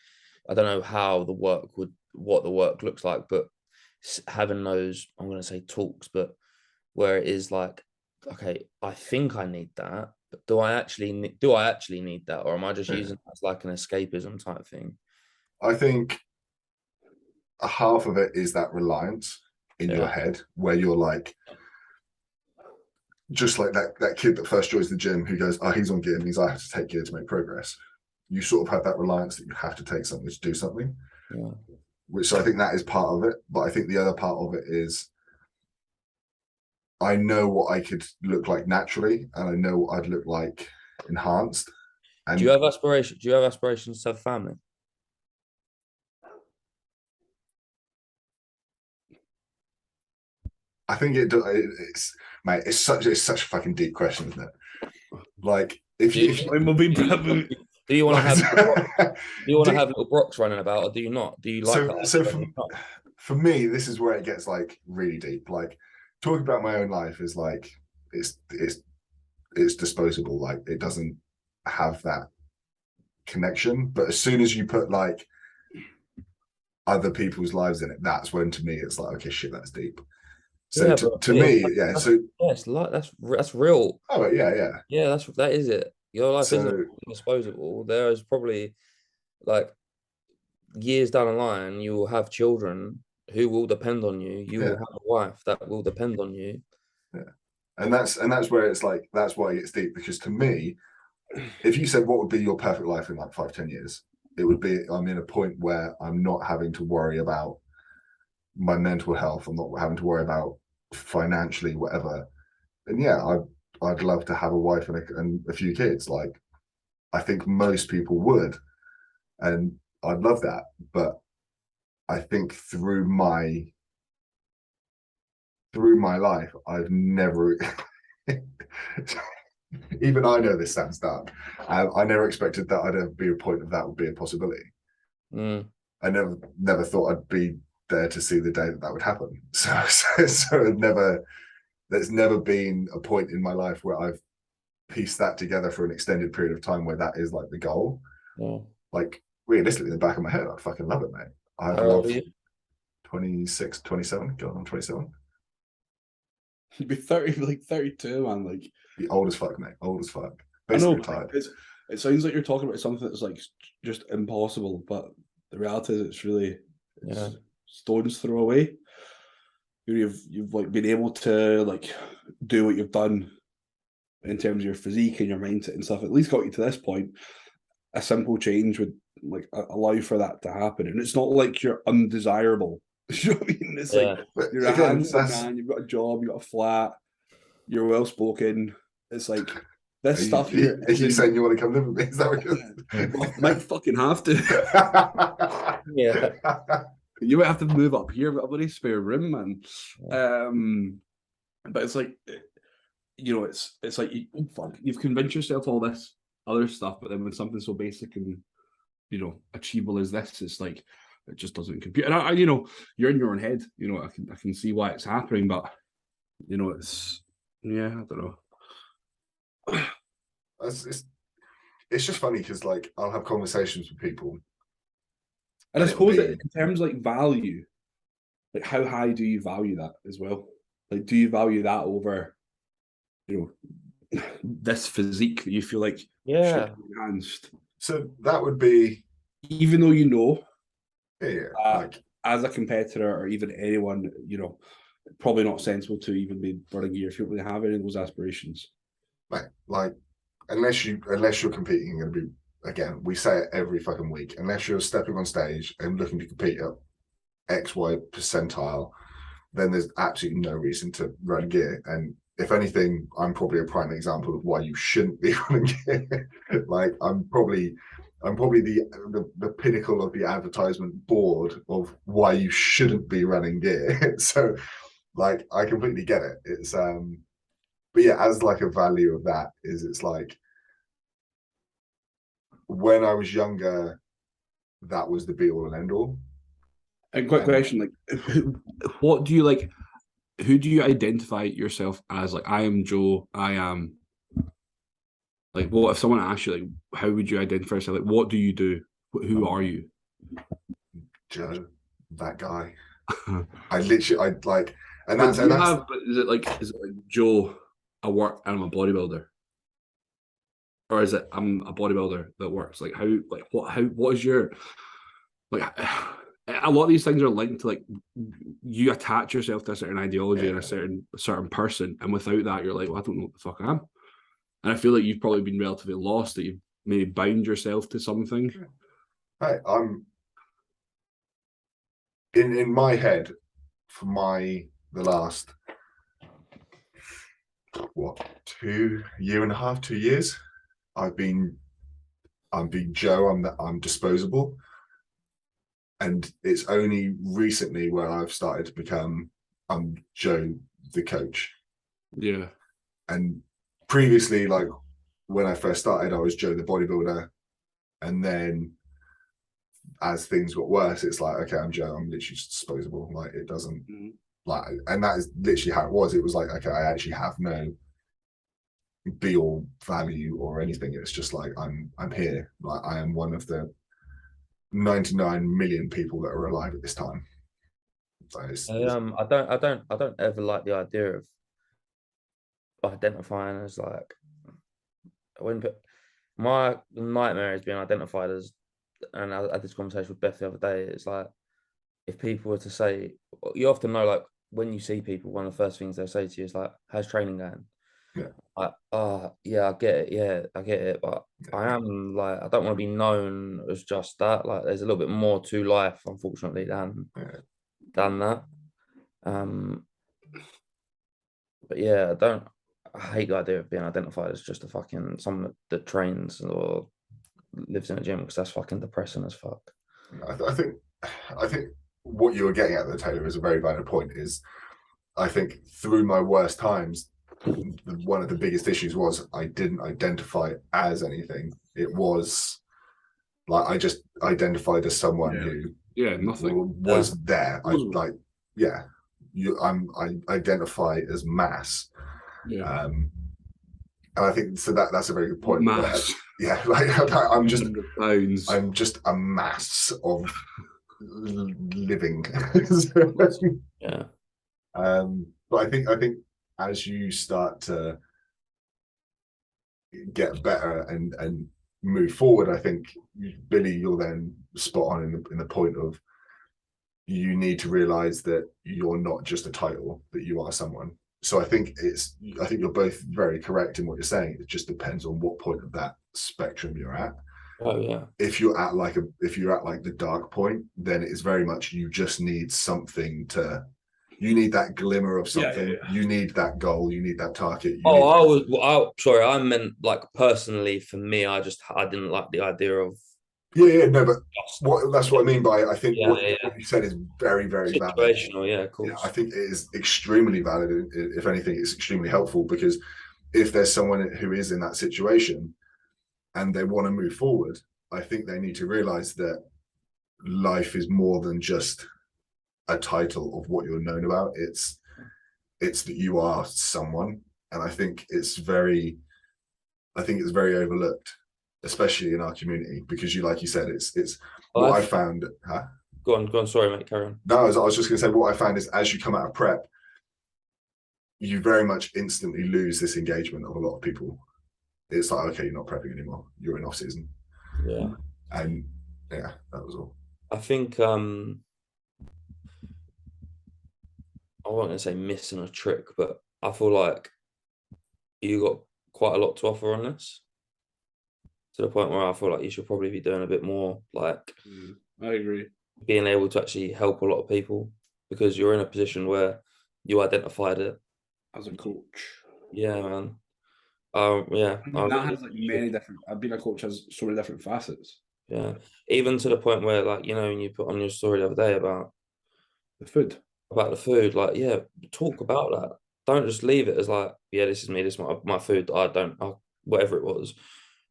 I don't know what the work looks like, but having those, I'm going to say talks, but where it is like, okay, I think I need that, but do I actually need that, or am I just using it as like an escapism type thing? I think a half of it is that reliance in your head where you're like, just like that kid that first joins the gym who goes, oh, he's on gear, means I have to take gear to make progress. You sort of have that reliance that you have to take something to do something. Yeah. Which, so I think that is part of it. But I think the other part of it is I know what I could look like naturally, and I know what I'd look like enhanced. And do you have aspirations? Do you have aspirations to have a family? I think it's mate, it's such a fucking deep question, isn't it? Like, if you do you want to have little Brocks running about, or do you not? Do you like that? So for me, this is where it gets like really deep. Like, talking about my own life is like it's disposable. Like, it doesn't have that connection. But as soon as you put like other people's lives in it, that's when to me it's like, okay, shit, that's deep. So to me, yeah. So it's like that's real. Oh yeah. Yeah, that is it. Your life isn't disposable. There is probably like years down the line, you will have children who will depend on you. You will have a wife that will depend on you. Yeah, and that's where it's like, that's why it's deep, because to me, if you said what would be your perfect life in like 5-10 years, it would be I'm in a point where I'm not having to worry about my mental health. I'm not having to worry about financially whatever. And yeah, I'd love to have a wife and a few kids. Like, I think most people would, and I'd love that. But I think through my life, I've never even I know this sounds dark. I never expected that I'd ever be a point of that would be a possibility. I never thought I'd be there to see the day that would happen. So there's never been a point in my life where I've pieced that together for an extended period of time where that is like the goal. Yeah. Like, realistically, in the back of my head, I'd fucking love it, mate. I'd love 26, 27, going on 27. You'd be 30, like 32, man. Like, be old as fuck, mate. Old as fuck. Basically retired. It sounds like you're talking about something that's like just impossible, but the reality is it's really stone's throw away. You've like been able to like do what you've done in terms of your physique and your mindset and stuff. At least got you to this point. A simple change would like allow for that to happen, and it's not like you're undesirable. You know what I mean? It's like you're a handsome man. You've got a job. You've got a flat. You're well spoken. It's like this stuff here. Are you saying you want to come live with me? Is that what you're might fucking have to. Yeah. You might have to move up here. I've got a bloody spare room, man. But it's like, you know, it's like you've convinced yourself all this other stuff, but then when something so basic and, you know, achievable as this, it's like it just doesn't compute. And I you know, you're in your own head. You know, I can see why it's happening, but you know, it's I don't know. It's just funny because like I'll have conversations with people. And I suppose that in terms of like value, like how high do you value that as well? Like, do you value that over, you know, this physique that you feel like should be enhanced? So that would be, even though you know, like as a competitor or even anyone, you know, probably not sensible to even be burning gear if you don't really have any of those aspirations. Right, like unless you're competing, you're going to be. Again, we say it every fucking week. Unless you're stepping on stage and looking to compete at XY percentile, then there's absolutely no reason to run gear. And if anything, I'm probably a prime example of why you shouldn't be running gear. Like I'm probably the pinnacle of the advertisement board of why you shouldn't be running gear. So, like, I completely get it. It's but yeah, as like a value of that is, it's like, when I was younger, that was the be all and end all. And quick question, like, what do you like? Who do you identify yourself as? Like, I am Joe. I am Like, what if someone asked you, like, how would you identify yourself? Like, what do you do? Who are you? Joe, that guy. I I literally, I like, and but that's, do and you that's, have? But is it like Joe? I work and I'm a bodybuilder, or is it I'm a bodybuilder that works? Like how? Like what is your like? A lot of these things are linked to like you attach yourself to a certain ideology and a certain person, and without that, you're like, well, I don't know what the fuck I am. And I feel like you've probably been relatively lost, that you've maybe bound yourself to something. hey, I'm in my head for the last what 2.5 years, 2 years. I'm being Joe. I'm disposable, and it's only recently where I've started to become I'm Joe the coach. Yeah. And previously, like when I first started, I was Joe the bodybuilder, and then as things got worse, it's like, okay, I'm Joe. I'm literally just disposable. Like it doesn't like, and that is literally how it was. It was like, okay, I actually have no be all value or anything. It's just like I'm here. Like I am one of the 99 million people that are alive at this time. So I don't ever like the idea of identifying as like when my nightmare is being identified as, and I had this conversation with Beth the other day. It's like if people were to say, you often know, like when you see people, one of the first things they'll say to you is like, "How's training going?" Yeah. Like, oh yeah, I get it. Yeah, I get it. But I am like, I don't want to be known as just that. Like, there's a little bit more to life, unfortunately, than that. But yeah, I hate the idea of being identified as just a fucking someone that trains or lives in a gym, because that's fucking depressing as fuck. I think what you were getting at there, Taylor, is a very valid point. Is I think through my worst times, one of the biggest issues was I didn't identify as anything. It was like I just identified as someone who nothing was there. I like I identify as mass. And I think so that's a very good point. Mass. Like I'm just pounds. I'm just a mass of living. Yeah. But I think as you start to get better and move forward, I think Billy, you're then spot on in the point of you need to realize that you're not just a title, that you are someone. So I think you're both very correct in what you're saying. It just depends on what point of that spectrum you're at. Oh yeah. If you're at like the dark point, then it is very much you just need something you need that glimmer of something. Yeah. You need that goal. You need that target. Sorry, I meant like personally for me, I didn't like the idea of. No, but that's what I mean by I think what you said is very, very situational, valid. Yeah, of course. Yeah, I think it is extremely valid. If anything, it's extremely helpful, because if there's someone who is in that situation and they want to move forward, I think they need to realize that life is more than just a title of what you're known about. It's that you are someone, and I think it's very overlooked, especially in our community, because like you said, it's what I found. Huh? Go on. Sorry, mate. Carry on. No, I was just going to say what I found is as you come out of prep, you very much instantly lose this engagement of a lot of people. It's like, okay, you're not prepping anymore. You're in off season. Yeah. And yeah, that was all. I think I wasn't going to say missing a trick, but I feel like you got quite a lot to offer on this, to the point where I feel like you should probably be doing a bit more, like I agree, being able to actually help a lot of people, because you're in a position where you identified it as a coach. Yeah, man. Yeah. That has like many different. I've been a coach has so many different facets. Yeah, even to the point where, like, you know, when you put on your story the other day about the food, like, yeah, talk about that. Don't just leave it as like, yeah, this is me, this is my food. Whatever it was.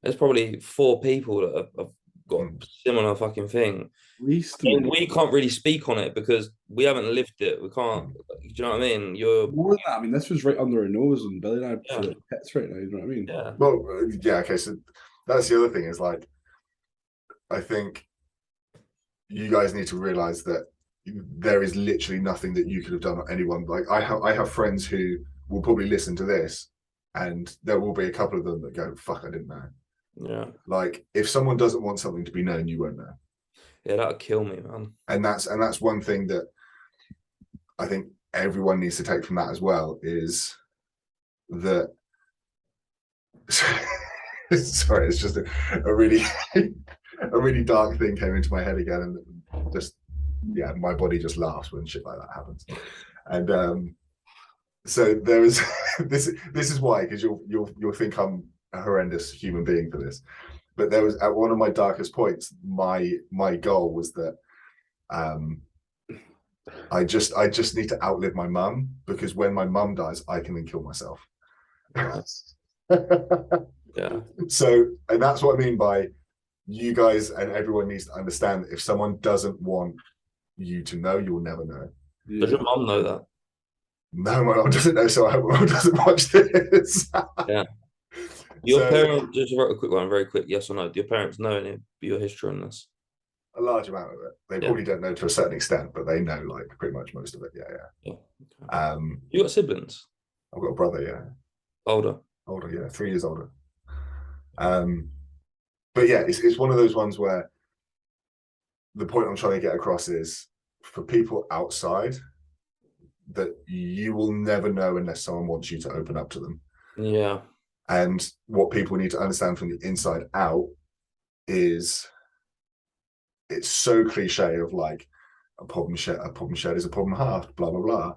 There's probably 4 people that have got a similar fucking thing. Least we can't really speak on it because we haven't lived it. We can't. Do you know what I mean? You're more than that. I mean, this was right under our nose, and Billy and I Yeah. feel like pets right now. You know what I mean? yeah. Well, yeah, okay. So that's the other thing is like, I think you guys need to realize that there is literally nothing that you could have done or anyone. Like I have friends who will probably listen to this, and there will be a couple of them that go, "Fuck, I didn't know." Yeah. Like if someone doesn't want something to be known, you won't know. Yeah, that'll kill me, man. And that's one thing that I think everyone needs to take from that as well is that. Sorry, it's just a really a really dark thing came into my head again, and just my body just laughs when shit like that happens. And so there was this is why, because you'll think I'm a horrendous human being for this, but there was at one of my darkest points, my goal was that I just need to outlive my mum, because when my mum dies, I can then kill myself. Yeah. So, and that's what I mean by you guys, and everyone needs to understand that if someone doesn't want you to know, you'll never know. Does your mum know that? No, my mom doesn't know, so I hope my mom doesn't watch this. Yeah. Your parents, just a quick one, very quick, yes or no. Do your parents know any of your history on this? A large amount of it. They probably don't know to a certain extent, but they know like pretty much most of it. Yeah. Okay. You got siblings? I've got a brother, yeah. Older, yeah, 3 years older. But yeah, it's one of those ones where the point I'm trying to get across is for people outside that you will never know unless someone wants you to open up to them. Yeah. And what people need to understand from the inside out is it's so cliche of like a problem shared is a problem halved, blah, blah, blah.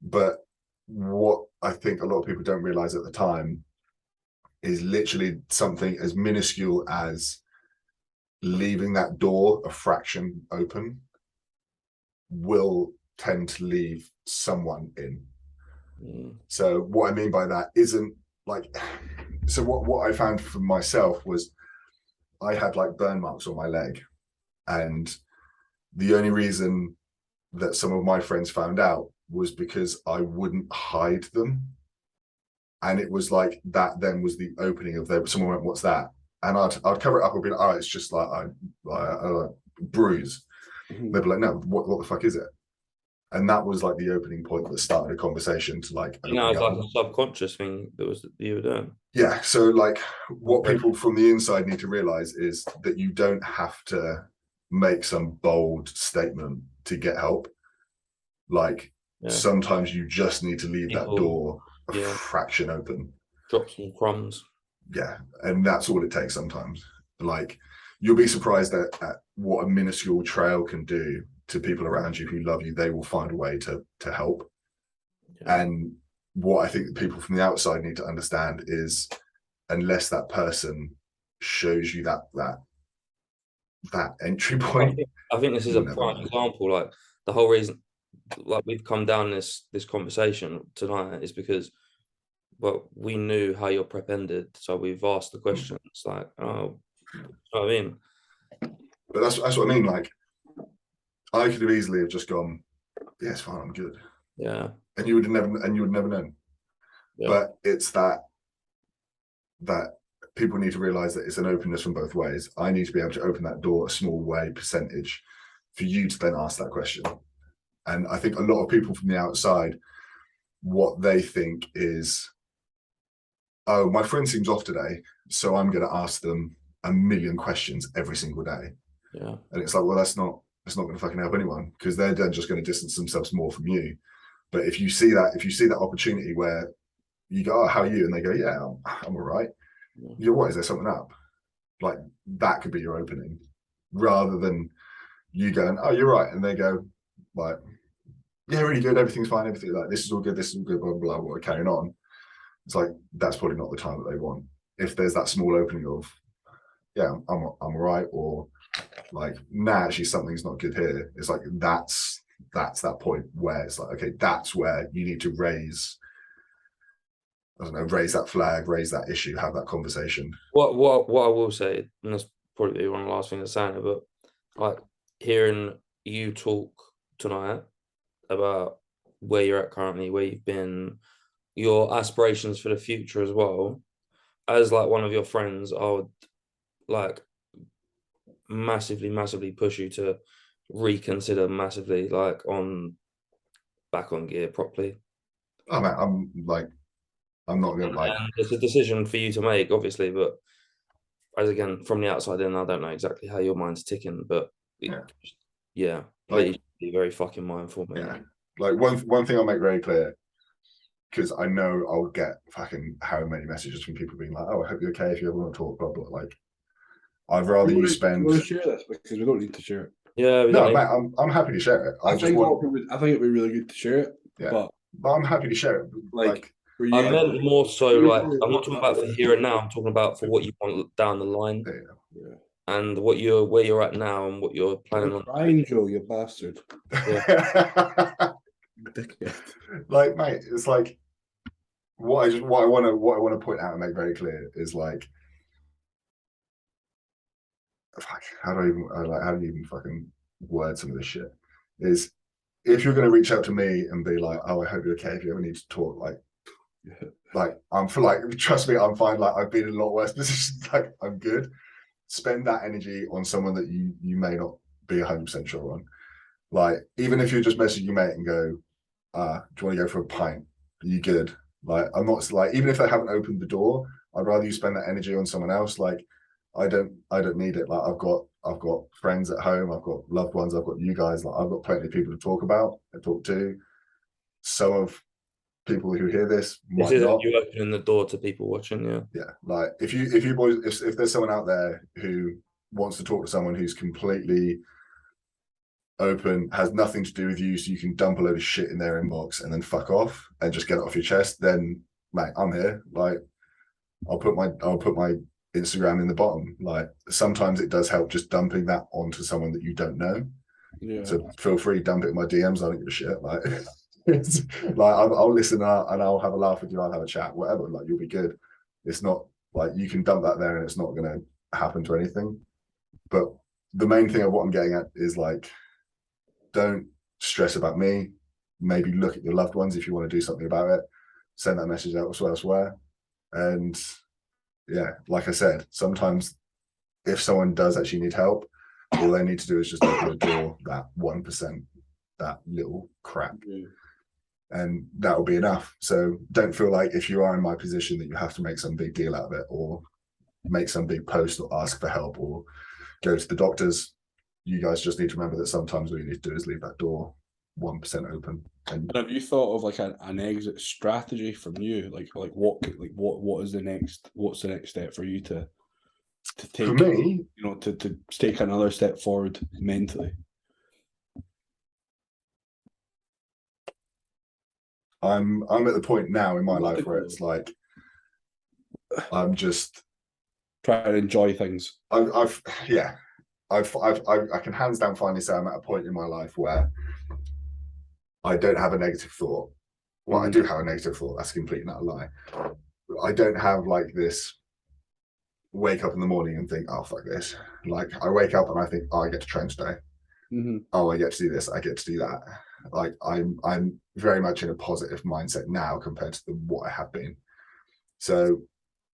But what I think a lot of people don't realize at the time is literally something as minuscule as leaving that door a fraction open will tend to leave someone in. So what I mean by that isn't like, so what I found for myself was I had like burn marks on my leg, and the only reason that some of my friends found out was because I wouldn't hide them. And it was like that then was the opening of their, someone went, "What's that?" And I'd cover it up and be like, "Oh, it's just like a bruise." They'd be like, "No, what the fuck is it?" And that was like the opening point that started a conversation to like. You know, it's like a subconscious thing that you were doing. Yeah. So like what people from the inside need to realize is that you don't have to make some bold statement to get help. Like sometimes you just need to leave that door a fraction open. Drop some crumbs. Yeah, and that's all it takes sometimes. Like you'll be surprised at what a minuscule trail can do to people around you who love you. They will find a way to help. And what I think people from the outside need to understand is unless that person shows you that entry point. I think this is a prime example. Like the whole reason like we've come down this conversation tonight is because we knew how your prep ended, so we've asked the questions like, oh, you know what I mean? But that's what I mean. Like I could have easily have just gone, yeah, it's fine, I'm good. Yeah. And you would never known. Yeah. But it's that people need to realize that it's an openness from both ways. I need to be able to open that door a small way percentage for you to then ask that question. And I think a lot of people from the outside, what they think is, oh, my friend seems off today, so I'm going to ask them a million questions every single day. Yeah. And it's like, well, that's not going to fucking help anyone, because they're then just going to distance themselves more from you. But if you see that opportunity where you go, oh, how are you? And they go, yeah, I'm all right. You're what? Is there something up? Like that could be your opening, rather than you going, oh, you're right. And they go, like, yeah, really good. Everything's fine. Everything like this is all good. This is all good. Blah, blah, blah. We're carrying on. It's like, that's probably not the time that they want. If there's that small opening of, yeah, I'm all right. Or like, nah, actually something's not good here. It's like, that's that point where it's like, okay, that's where you need to raise that flag, raise that issue, have that conversation. What I will say, and that's probably be one of the last things I'm saying, but like hearing you talk tonight about where you're at currently, where you've been, your aspirations for the future as well, as like one of your friends, I would like massively push you to reconsider massively, like back on gear properly. Oh man, I'm not gonna like. And it's a decision for you to make, obviously, but as again from the outside in, I don't know exactly how your mind's ticking, but yeah, please be very fucking mindful, man. Yeah, like one thing I'll make very clear, because I know I'll get fucking how many messages from people being like, "Oh, I hope you're okay if you ever want to talk," blah blah. Like, I'd rather you spend. You want to share this because we don't need to share it. Yeah, no, mate, I'm happy to share it. I think it'd be really good to share it. Yeah, but I'm happy to share it. Like for you, I meant more so like I'm not talking about for here and now. I'm talking about for what you want down the line, and where you're at now and what you're planning on. Crying, Joe, you bastard. Yeah. Like, mate, it's like what I want to point out and make very clear is like, how do you even fucking word some of this shit? Is if you're going to reach out to me and be like, "Oh, I hope you're okay if you ever need to talk," like I'm for like, trust me, I'm fine. Like I've been in a lot worse positions. Like I'm good. Spend that energy on someone that you may not be 100% sure on. Like even if you just message your mate and go, "Do you want to go for a pint? Are you good?" Like I'm not like, even if they haven't opened the door, I'd rather you spend that energy on someone else. Like I don't need it. Like I've got friends at home, I've got loved ones, I've got you guys. Like I've got plenty of people to talk about and talk to. Some of people who hear this might not. You opening the door to people watching, yeah. Like if you boys, if there's someone out there who wants to talk to someone who's completely open, has nothing to do with you, so you can dump a load of shit in their inbox and then fuck off and just get it off your chest, then mate, I'm here. Like I'll put my Instagram in the bottom. Like sometimes it does help just dumping that onto someone that you don't know. Yeah. So feel free, dump it in my DMs. I don't give a shit. Like, it's, like I'll listen and I'll have a laugh with you. I'll have a chat, whatever. Like you'll be good. It's not like you can dump that there and it's not going to happen to anything. But the main thing of what I'm getting at is like, don't stress about me. Maybe look at your loved ones if you want to do something about it. Send that message out elsewhere. And yeah, like I said, sometimes if someone does actually need help, all they need to do is just open the door that 1%, that little crack, and that will be enough. So don't feel like if you are in my position that you have to make some big deal out of it or make some big post or ask for help or go to the doctors. You guys just need to remember that sometimes what you need to do is leave that door 1% open. And have you thought of like an exit strategy from you? What is the next? What's the next step for you to take? For me, to take another step forward mentally. I'm at the point now in my life where it's like I'm just trying to enjoy things. I can hands down finally say I'm at a point in my life where I don't have a negative thought. Well, I do have a negative thought. That's a complete and utter lie. I don't have like this wake up in the morning and think, "Oh, fuck this." Like I wake up and I think, "Oh, I get to train today. Oh, I get to do this. I get to do that." Like I'm very much in a positive mindset now compared to what I have been. So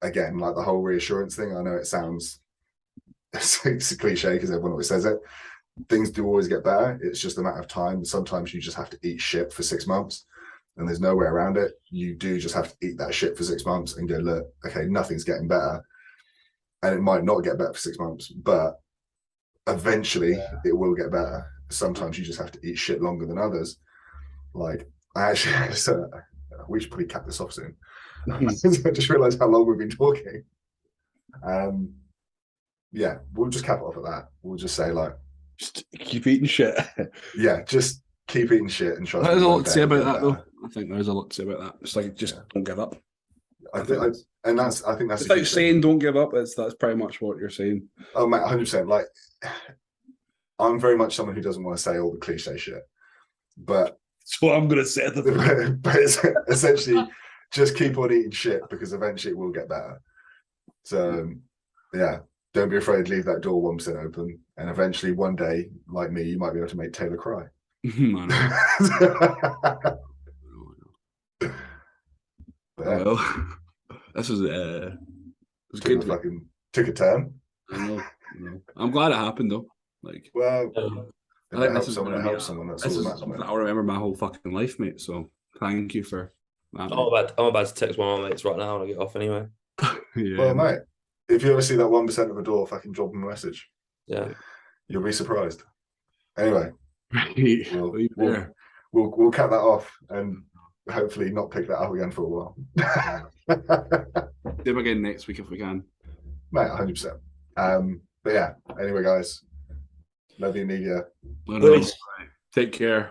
again, like the whole reassurance thing, I know it sounds it's a cliche because everyone always says it. Things do always get better. It's just a matter of time. Sometimes you just have to eat shit for 6 months and there's no way around it. You do just have to eat that shit for 6 months and go, look, okay, nothing's getting better. And it might not get better for 6 months, but eventually it will get better. Sometimes you just have to eat shit longer than others. Like I actually, so we should probably cap this off soon. I just realized how long we've been talking. Yeah, we'll just cap it off at that. We'll just say like, just keep eating shit. Yeah, just keep eating shit and trust. There's a lot to say about that, though. I think there's a lot to say about that. It's like don't give up. I think that's it's like saying don't give up. That's pretty much what you're saying. Oh mate, 100%. Like I'm very much someone who doesn't want to say all the cliche shit, but that's what I'm gonna say. But it's essentially just keep on eating shit because eventually it will get better. So yeah, don't be afraid. Leave that door 1% open, and eventually, one day, like me, you might be able to make Taylor cry. I know. But, Oh, well, this was good. Took a turn. I know. I'm glad it happened though. Like, well, I think this is someone. gonna It be helps someone. That's this all is that matters, something mate. I'll remember my whole fucking life, mate. So thank you for that. I'm about to text one of my mates right now and I get off anyway. Yeah, Well, mate, if you ever see that 1% of a door, fucking drop them a message. Yeah. You'll be surprised. Anyway, we'll we'll cut that off and hopefully not pick that up again for a while. do it again next week if we can. Mate, 100%. But yeah, anyway, guys, love you, Niga. Take care.